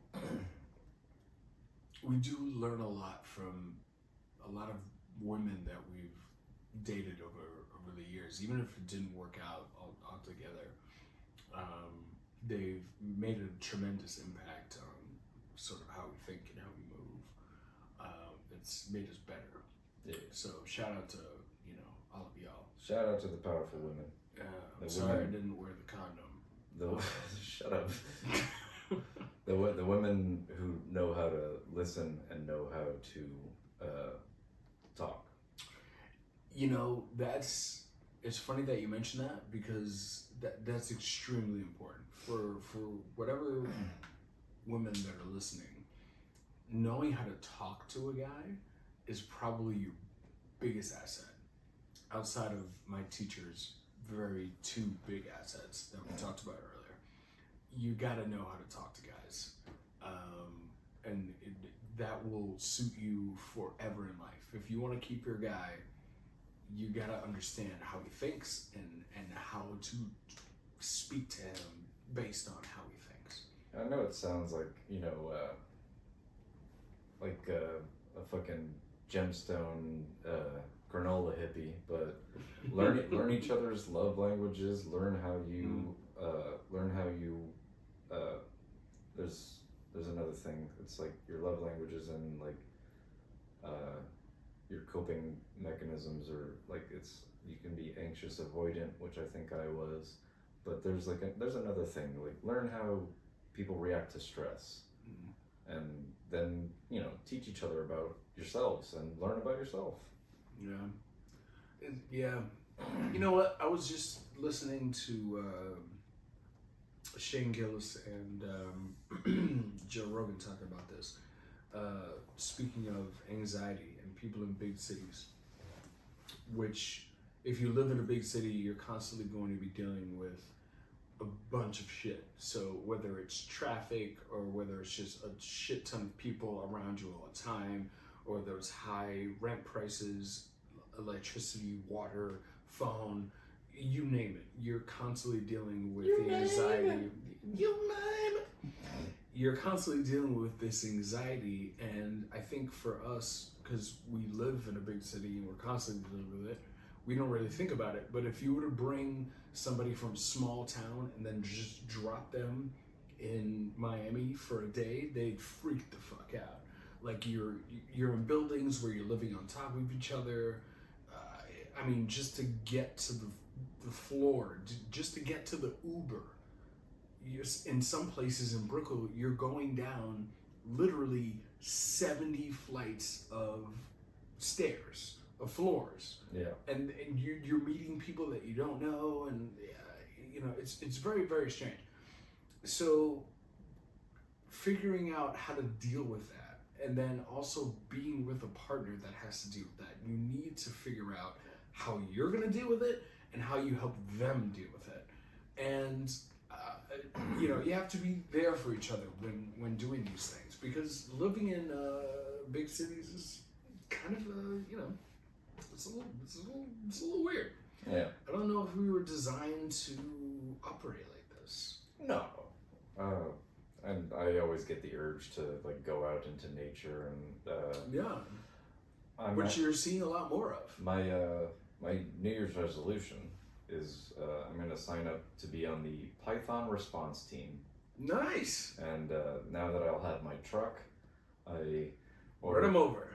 we do learn a lot from a lot of women that we've dated over the years, even if it didn't work out altogether. They've made a tremendous impact on sort of how we think and how we move. It's made us better. Yeah. So shout out to all of y'all. Shout out to the powerful women. I'm sorry I didn't wear the condom. Shut up. The women who know how to listen and know how to talk. It's funny that you mention that, because that's extremely important for whatever women that are listening. Knowing how to talk to a guy is probably your biggest asset, outside of my teacher's very two big assets that we talked about earlier. You gotta know how to talk to guys, and that will suit you forever in life. If you want to keep your guy, you gotta understand how he thinks and how to speak to him based on how he thinks. I know it sounds like like a fucking gemstone granola hippie, but learn each other's love languages. Learn how you there's another thing. It's like your love languages and like your coping mechanisms, or like you can be anxious avoidant, which I think I was, but there's another thing, like learn how people react to stress, and then teach each other about yourselves and learn about yourself. Yeah. You know what? I was just listening to Shane Gillis and Joe Rogan talking about this. Speaking of anxiety and people in big cities, which if you live in a big city, you're constantly going to be dealing with a bunch of shit. So whether it's traffic, or whether it's just a shit ton of people around you all the time, or there's high rent prices, electricity, water, phone, you name it. You're constantly dealing with the anxiety. You're constantly dealing with this anxiety, and I think for us, because we live in a big city and we're constantly dealing with it, we don't really think about it. But if you were to bring somebody from a small town and then just drop them in Miami for a day, they'd freak the fuck out. Like you're in buildings where you're living on top of each other. I mean, just to get to the floor, just to get to the Uber. In some places in Brooklyn, you're going down literally 70 flights of stairs, of floors. Yeah. And you're meeting people that you don't know, and it's very, very strange. So figuring out how to deal with that, and then also being with a partner that has to deal with that, you need to figure out how you're going to deal with it and how you help them deal with it. And you have to be there for each other when doing these things, because living in big cities is kind of it's a little weird. Yeah. I don't know if we were designed to operate like this. No. And I always get the urge to like go out into nature and which you're seeing a lot more of. My New Year's resolution is I'm going to sign up to be on the Python response team. Nice. And now that I'll have my truck, I Run him over.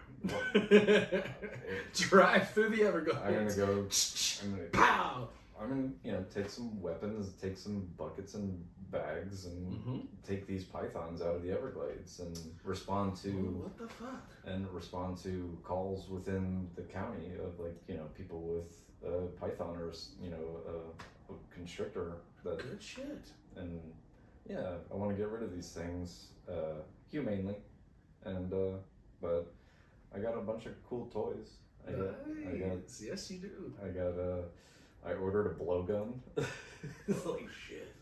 Drive through the Everglades. Pow! I'm gonna, take some weapons, take some buckets and bags, and take these pythons out of the Everglades and respond to what the fuck? And respond to calls within the county of people with python or a constrictor. Good shit. And yeah, I want to get rid of these things humanely, and but I got a bunch of cool toys. Yes, you do. I ordered a blowgun. Holy shit.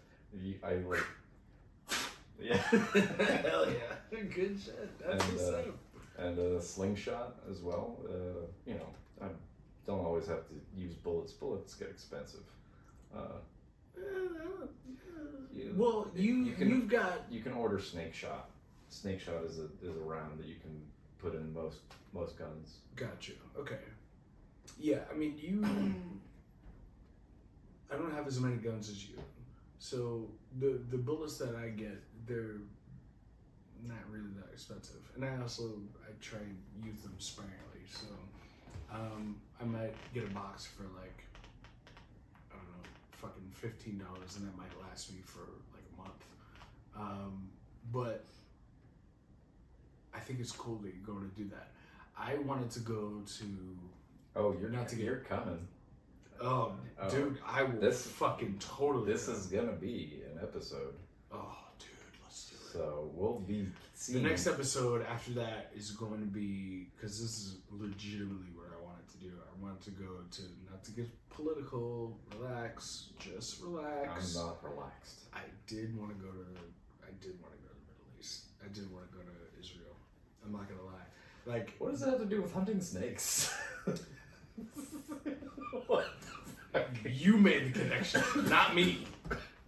Yeah. Hell yeah. Good shit. That's what's up. And a slingshot as well. I don't always have to use bullets. Bullets get expensive. You can order snake shot. Snake shot is a round that you can put in most guns. Gotcha. Okay. Yeah, I mean I don't have as many guns as you, so the bullets that I get, they're not really that expensive, and I try and use them sparingly. So I might get a box for like, I don't know, fucking $15, and that might last me for like a month. But I think it's cool that you're going to do that. I wanted to go to. Oh, you're coming. Oh, dude, I will fucking totally. This is gonna be an episode. Oh, dude, let's do it. So we'll be seeing. The next episode after that is going to be, because this is legitimately what I wanted to do. I wanted to go to, not to get political, just relax. I'm not relaxed. I did want to go to the Middle East. I did want to go to Israel. I'm not gonna lie. Like, what does that have to do with hunting snakes? What the fuck? You made the connection, not me.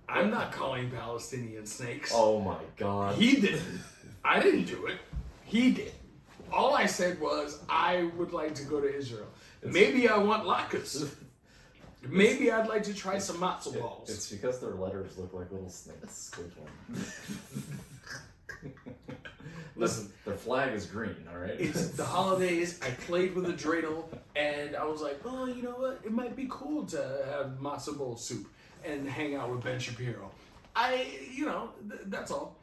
I'm not calling Palestinian snakes. Oh my god. He did. I didn't do it. He did. All I said was I would like to go to Israel. Maybe I want latkes. Maybe I'd like to try some matzo balls. It's because their letters look like little snakes. Listen, their flag is green, all right? It's the holidays. I played with a dreidel, and I was like, oh, you know what? It might be cool to have matzo ball soup and hang out with Ben Shapiro. That's all.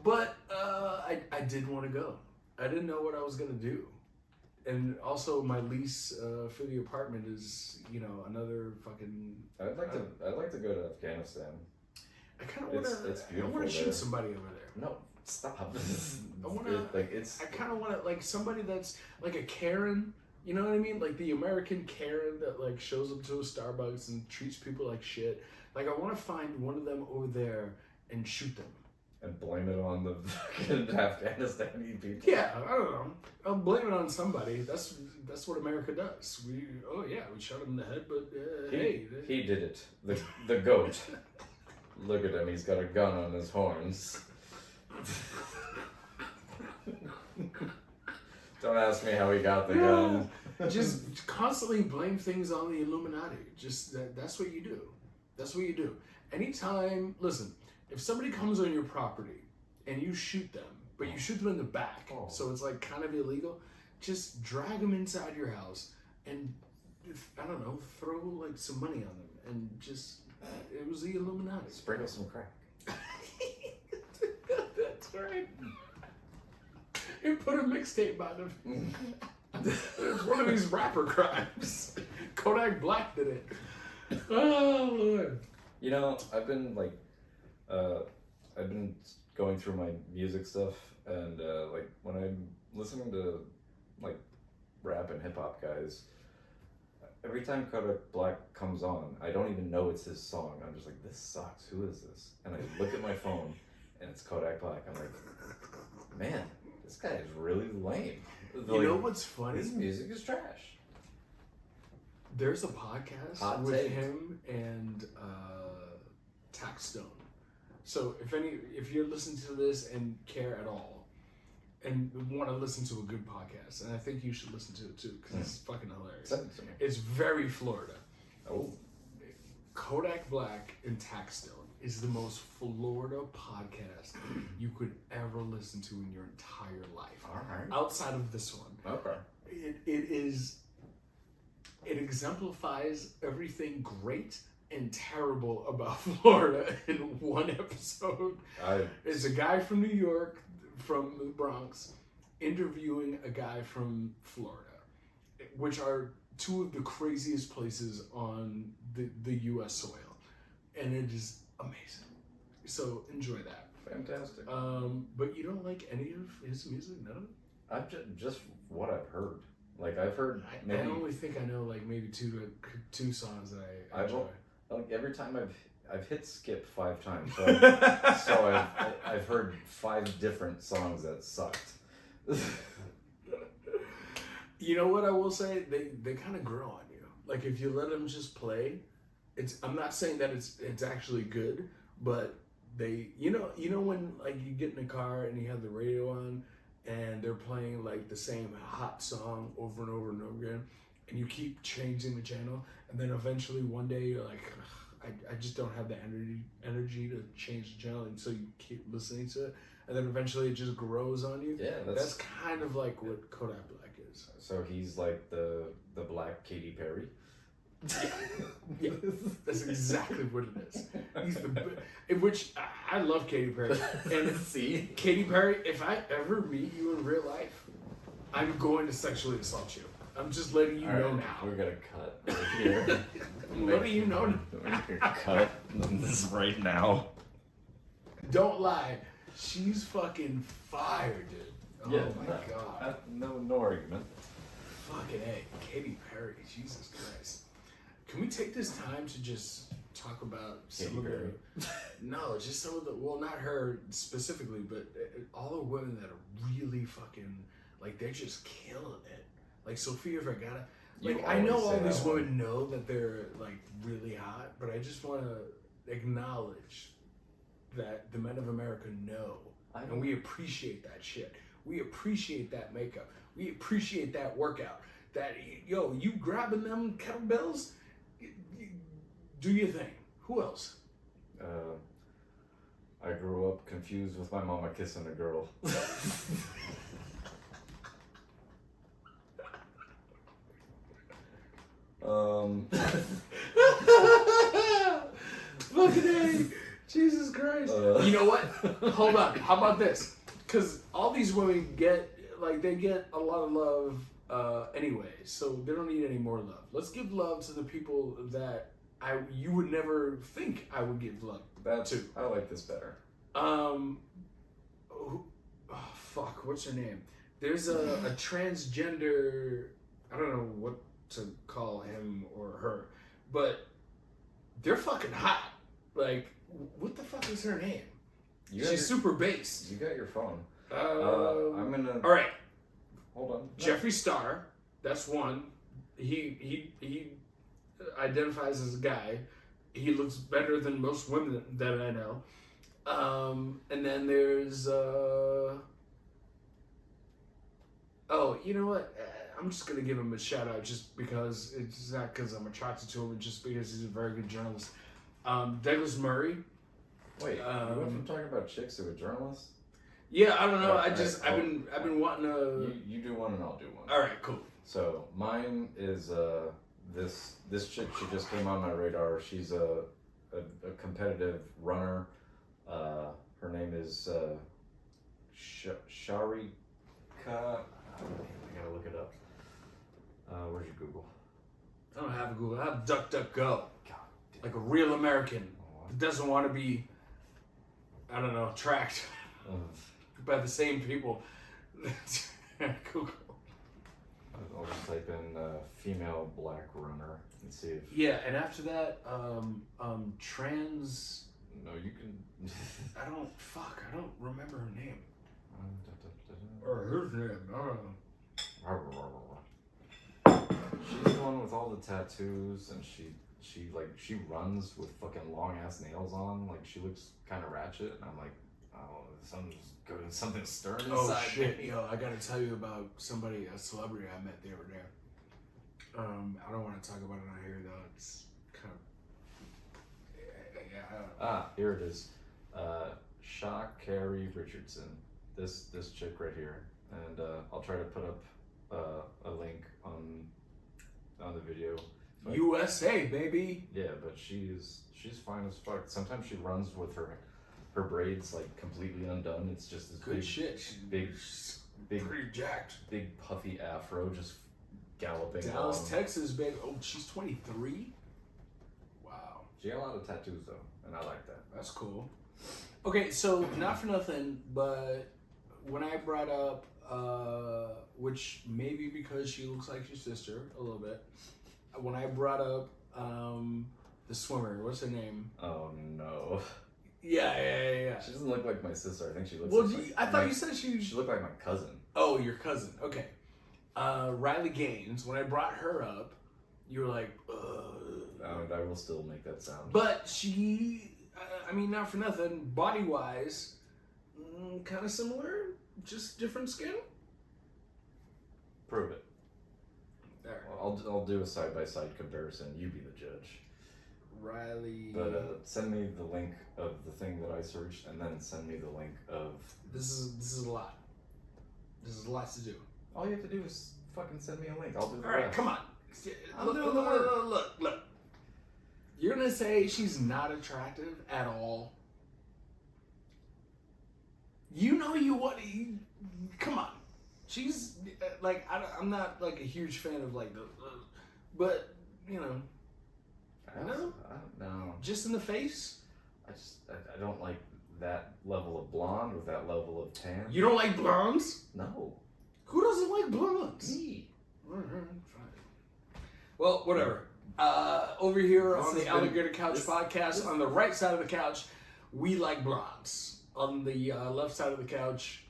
But I did want to go. I didn't know what I was going to do. And also, my lease for the apartment is, another fucking. I'd like to go to Afghanistan. I kind of want to. It's beautiful. I want to shoot somebody over there. No, stop. I kind of want to like somebody that's like a Karen. You know what I mean? Like the American Karen that like shows up to a Starbucks and treats people like shit. Like I want to find one of them over there and shoot them. And blame it on the fucking Afghanistani people. Yeah, I don't know. I'll blame it on somebody. That's what America does. We shot him in the head, but he did it. The goat. Look at him. He's got a gun on his horns. Don't ask me how he got the gun. Just constantly blame things on the Illuminati. Just that's what you do. That's what you do. Anytime, listen, if somebody comes on your property and you shoot them, but you shoot them in the back, so it's like kind of illegal, just drag them inside your house and, I don't know, throw like some money on them and just, it was the Illuminati. Sprinkle some crack. That's right. You put a mixtape on him. It's one of these rapper crimes. Kodak Black did it. Oh, Lord. I've been going through my music stuff, and when I'm listening to like rap and hip hop guys, every time Kodak Black comes on, I don't even know it's his song. I'm just like, this sucks. Who is this? And I look at my phone, and it's Kodak Black. I'm like, man, this guy is really lame. You know what's funny? His music is trash. There's a podcast with him and Taxstone. So if you're listening to this and care at all, and want to listen to a good podcast, and I think you should listen to it too because it's fucking hilarious. Send it to me. It's very Florida. Oh. Kodak Black and Taxstone. is the most Florida podcast you could ever listen to in your entire life. All right. Outside of this one. Okay. It exemplifies everything great and terrible about Florida in one episode. It's a guy from New York, from the Bronx, interviewing a guy from Florida, which are two of the craziest places on the U.S. soil. And it is amazing. So enjoy that. Fantastic. But you don't like any of his music? None of it? I've just what I've heard. Like I've heard maybe. I only think I know like maybe two songs that I enjoy. Like every time I've hit skip 5 times, so, I've heard 5 different songs that sucked. You know what I will say? They kind of grow on you. Like if you let them just play, I'm not saying that it's actually good, but they you know when like you get in a car and you have the radio on and they're playing like the same hot song over and over and over again, and you keep changing the channel, and then eventually one day you're like, I just don't have the energy to change the channel, and so you keep listening to it, and then eventually it just grows on you. Yeah, that's kind of like what Kodak Black is. So he's like the Black Katy Perry. Yeah, that's exactly what it is. He's which I love Katy Perry. And see, Katy Perry, if I ever meet you in real life, I'm going to sexually assault you. I'm just letting you know now. We're gonna cut right here. I'm letting you know. We're gonna cut this right now. Don't lie. She's fucking fire, dude. Oh my god. No argument. Fucking A. Katy Perry. Jesus Christ. Can we take this time to just talk about some of the... No, just some of the... Well, not her specifically, but all the women that are really fucking... Like, they're just killing it. Like, Sofia Vergara. Like, I know all these women know that they're, like, really hot, but I just want to acknowledge that the men of America know. And we appreciate that shit. We appreciate that makeup. We appreciate that workout. That, yo, you grabbing them kettlebells... Do your thing. Who else? I grew up confused with my mama kissing a girl. Fucking A. Jesus Christ. You know what? Hold on. How about this? Because all these women get a lot of love anyway, so they don't need any more love. Let's give love to the people that you would never think I would give love to. I like this better. Fuck, what's her name? There's a transgender, I don't know what to call him or her, but they're fucking hot. Like, what the fuck is her name? She's super bass. You got your phone. I'm gonna... All right. Hold on. Jeffree Star, that's one. He identifies as a guy. He looks better than most women that I know. And then there's oh, you know what? I'm just gonna give him a shout out just because it's not because I'm attracted to him, just because he's a very good journalist. Douglas Murray. Wait, you went from talking about chicks to a journalist? Yeah, I don't know. I've been wanting to. You do one and I'll do one. All right, cool. So mine is this chick. She just came on my radar. She's a competitive runner. Her name is Sharika. I gotta look it up. Where's your Google? I don't have a Google. I have DuckDuckGo. God damn. Like a real American that doesn't want to be, I don't know, tracked by the same people. Google. I'll just type in female black runner and see if... Yeah, and after that, trans... No, you can... I don't remember her name. Or his name, I don't know. She's the one with all the tattoos, and she runs with fucking long ass nails on. Like, she looks kind of ratchet, and I'm like, oh, something stirring inside. Oh shit, yo, I gotta tell you about a celebrity I met the other day. I don't want to talk about it on here though. It's kind of, yeah. Here it is. Sha Carey Richardson. This chick right here, and I'll try to put up a link on the video. But, USA, baby. Yeah, but she's fine as fuck. Sometimes she runs with her braids like completely undone. It's just this Good big shit. She's pretty jacked. big puffy afro just galloping Dallas, along. Texas, baby. Oh, she's 23. Wow. She got a lot of tattoos though, and I like that. That's cool. Okay, so not for nothing, but when I brought up, which maybe because she looks like your sister a little bit, when I brought up the swimmer, what's her name? Oh no. Yeah. She doesn't look like my sister. I think she looks. Well, like I thought you said she looked like my cousin. Oh, your cousin. Okay. Riley Gaines. When I brought her up, you were like, And I will still make that sound. But she, I mean, not for nothing, body-wise, kind of similar, just different skin. Prove it. There. I'll do a side-by-side comparison. You be the judge. Riley. But send me the link of the thing that I searched, and then send me the link of. This is a lot. This is a lot to do. All you have to do is fucking send me a link. I'll do the All right, rest. come on. Look. You're gonna say she's not attractive at all? You know you what? Come on. She's like I'm not like a huge fan of like the, but you know. I don't know. Just in the face. I don't like that level of blonde with that level of tan. You don't like blondes? No. Who doesn't like blondes? Me. Fine. Well, whatever. Over here on the Alligator Couch podcast, on the right side of the couch, we like blondes. On the left side of the couch,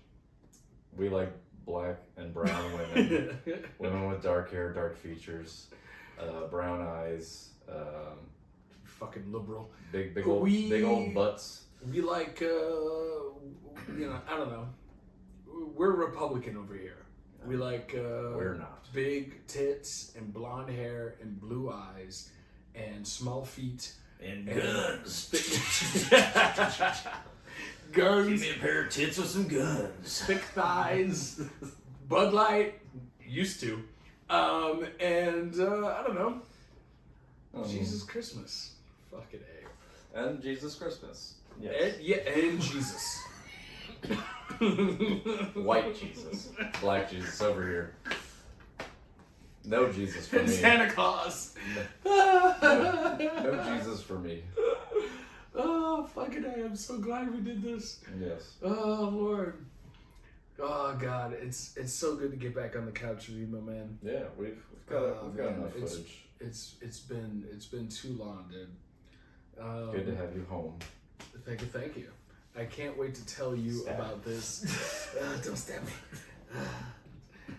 We like black and brown women. Women with dark hair, dark features, brown eyes, fucking liberal. big old butts. We like, I don't know. We're Republican over here. We like We're not. big tits and blonde hair and blue eyes and small feet And guns. Give Guns, me a pair of tits with some guns. thick thighs, Bud Light, used to, and I don't know. Jesus Christmas, fucking A. And Jesus Christmas. Yes. And Jesus. White Jesus. Black Jesus over here. No Jesus for And me. Santa Claus. No Jesus for me. Oh, fucking A. I'm so glad we did this. Yes. Oh, Lord. Oh, God. It's so good to get back on the couch with you, my man. Yeah, we've got enough footage. It's been too long, dude. Good to have you home. Thank you. I can't wait to tell you about this. Don't stab me.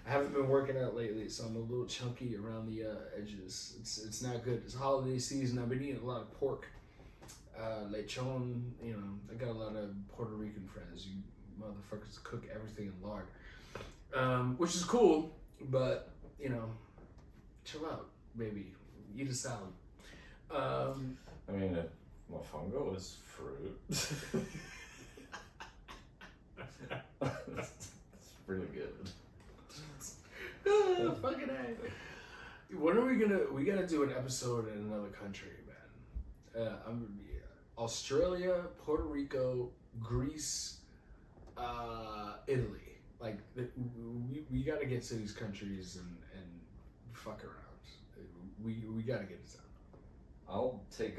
I haven't been working out lately, so I'm a little chunky around the edges. It's not good. It's holiday season. I've been eating a lot of pork. Lechon, I got a lot of Puerto Rican friends. You motherfuckers cook everything in lard. Which is cool, but, chill out, baby. Eat a salad. I mean, mofongo is fruit. It's really good. Fucking A. When are we gotta do an episode in another country, man. Australia, Puerto Rico, Greece, Italy. Like, we gotta get to these countries and fuck around. We gotta get it done. I'll take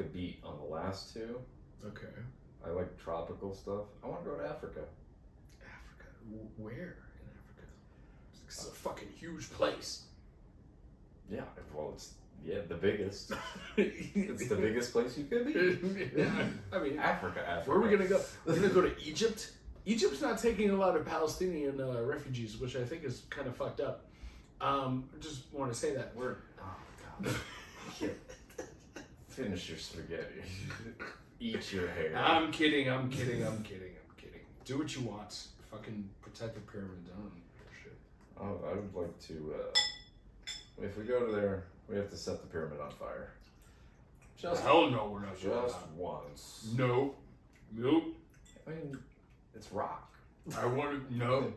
a beat on the last two. Okay. I like tropical stuff. I want to go to Africa. Africa. Where in Africa? It's a fucking huge place. Yeah, well, it's the biggest. It's the biggest place you could be. I mean, Africa. where are we gonna go? We're gonna go to Egypt. Egypt's not taking a lot of Palestinian refugees, which I think is kind of fucked up. Just want to say that. Oh God. Finish your spaghetti. Eat your hair. I'm kidding. Do what you want. Fucking protect the pyramid. Don't shit. Oh, I would like to. If we go to there, we have to set the pyramid on fire. Just hell no, we're not doing just that. once. Nope. I mean, it's rock. I want to no.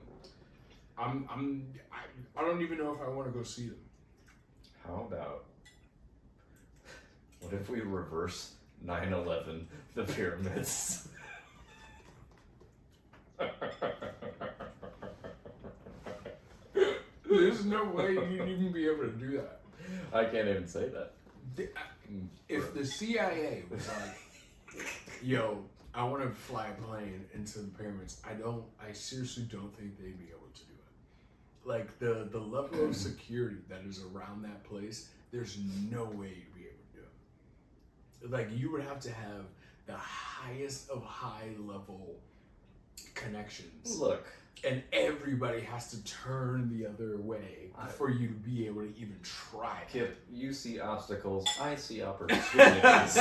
I don't even know if I want to go see them. How about, what if we reverse 9/11 the pyramids? There's no way you'd even be able to do that. I can't even say that. If the CIA was like, yo, I want to fly a plane into the pyramids, I seriously don't think they'd be able to do it. Like, the level of security that is around that place, there's no way you'd be able to do it. Like, you would have to have the highest of high level connections. Look. And everybody has to turn the other way for you to be able to even try. Kip, you see obstacles, I see opportunities.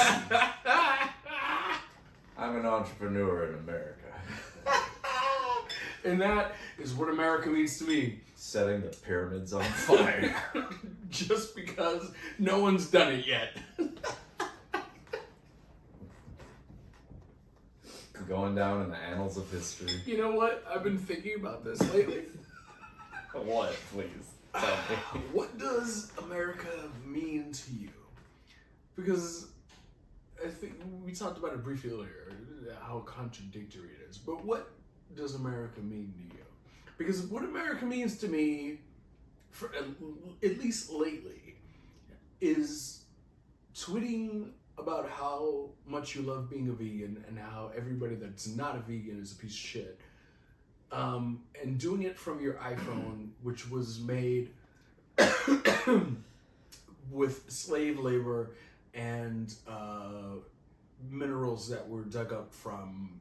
I'm an entrepreneur in America. And that is what America means to me. Setting the pyramids on fire. Just because no one's done it yet. Going down in the annals of history. You know what? I've been thinking about this lately. What, please? Tell me. What does America mean to you? Because I think we talked about it briefly earlier, how contradictory it is. But what does America mean to you? Because what America means to me, for at least lately, is tweeting about how much you love being a vegan and how everybody that's not a vegan is a piece of shit. And doing it from your iPhone, which was made with slave labor and minerals that were dug up from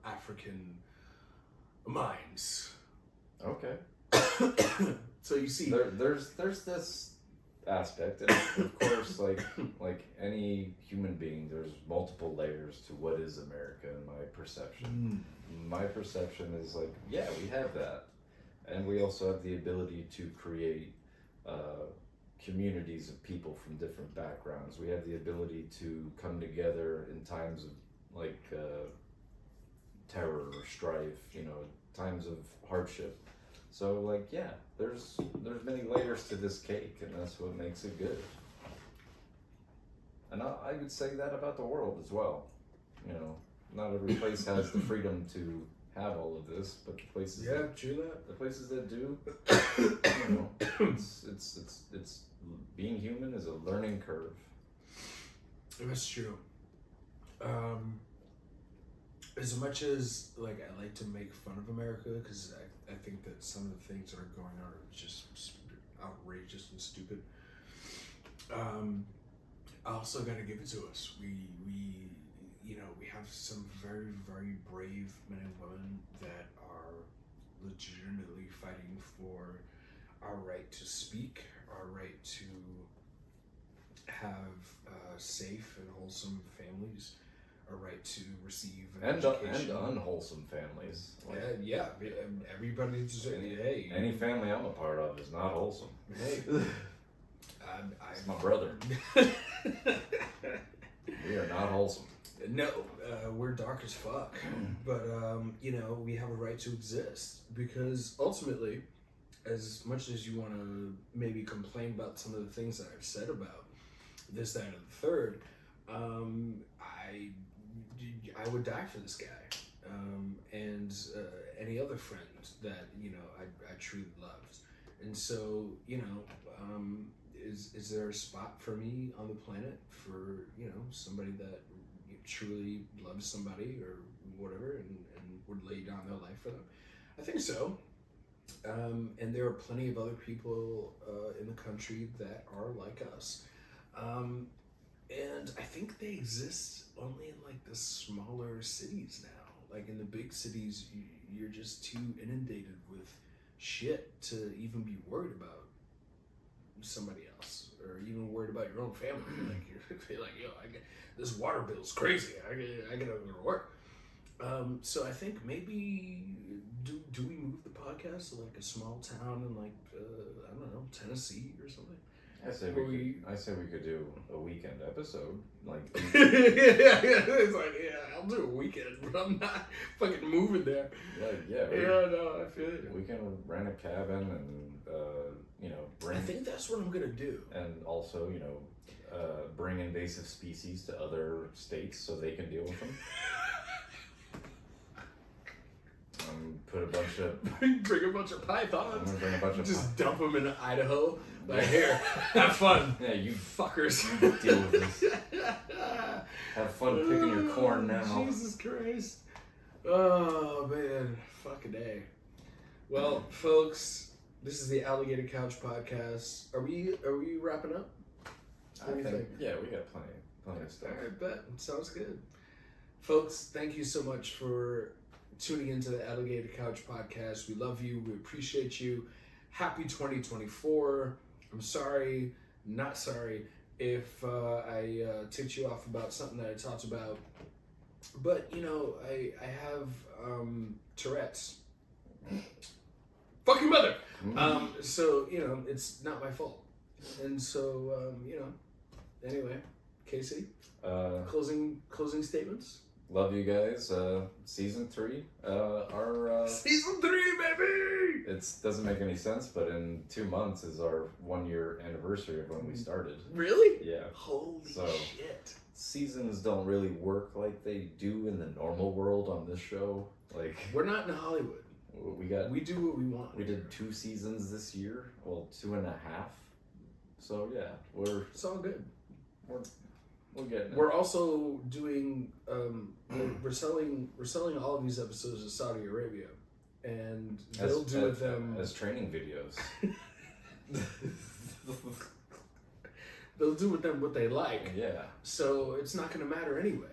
African mines. Okay. So you see, there's this aspect, and of course, like any human being, there's multiple layers to what is America in my perception. My perception is like, yeah, we have that, and we also have the ability to create communities of people from different backgrounds. We have the ability to come together in times of like terror or strife, times of hardship. So like, yeah, there's many layers to this cake, and that's what makes it good. And I would say that about the world as well. Not every place has the freedom to have all of this, but the places the places that do, it's being human is a learning curve. That's true. As much as like I like to make fun of America, because I think that some of the things that are going on are just outrageous and stupid. I also got to give it to us. We have some very, very brave men and women that are legitimately fighting for our right to speak, our right to have safe and wholesome families, our right to receive an education. And unwholesome families. Yeah, everybody just hey. Any family I'm a part of is not wholesome. Hey, It's my brother. We are not wholesome. No, we're dark as fuck. But we have a right to exist, because ultimately, as much as you want to maybe complain about some of the things that I've said about this, that, and the third, I would die for this guy, and any other friend that I truly loved. And so is there a spot for me on the planet for somebody that truly loves somebody or whatever and would lay down their life for them? I think so. And there are plenty of other people in the country that are like us. And I think they exist only in like the smaller cities now. Like in the big cities, you're just too inundated with shit to even be worried about somebody else, or even worried about your own family. Like you're like, yo, this water bill's crazy. I gotta go to work. So I think maybe do we move the podcast to like a small town in like I don't know, Tennessee or something? I say we could do a weekend episode. Like, it's like, yeah, I'll do a weekend, but I'm not fucking moving there. No, I feel it. We can rent a cabin and bring. I think that's what I'm gonna do. And also, bring invasive species to other states so they can deal with them. Put a bunch of bring a bunch of pythons. Bring a bunch of just dump them in Idaho. Like, here, have fun. Yeah, you fuckers. Deal with this. Have fun picking your corn now. Jesus Christ. Oh man, fucking A. Well, folks, this is the Alligator Couch podcast. Are we wrapping up? I think yeah, we got plenty of stuff. I bet. Sounds good. Folks, thank you so much for tuning into the Alligator Couch podcast. We love you. We appreciate you. Happy 2024. I'm sorry, not sorry, if I ticked you off about something that I talked about. But, I have Tourette's. Fuck your mother! So, it's not my fault. And so, anyway, Casey, closing statements? Love you guys. Season 3. Our Season 3, baby! It doesn't make any sense, but in 2 months is our 1-year anniversary of when we started. Really? Yeah. Holy shit. Seasons don't really work like they do in the normal world on this show. Like, we're not in Hollywood. We do what we want. We did 2 seasons this year. Well, 2.5. So yeah, it's all good. We're getting it. We're also doing we're selling all of these episodes to Saudi Arabia, and they'll do with them as training videos. They'll do with them what they like. Yeah. So it's not going to matter anyway.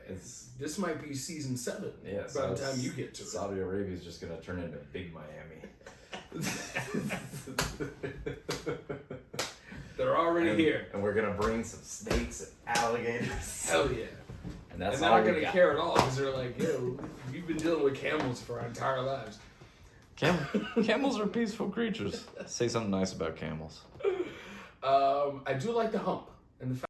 This might be season 7 by the time you get to it. Saudi Arabia is just going to turn into Big Miami. They're already here. And we're going to bring some snakes and alligators. Hell yeah. And that's they're not going to care at all because they're like, we've been dealing with camels for our entire lives. Camels are peaceful creatures. Say something nice about camels. I do like the hump and the fact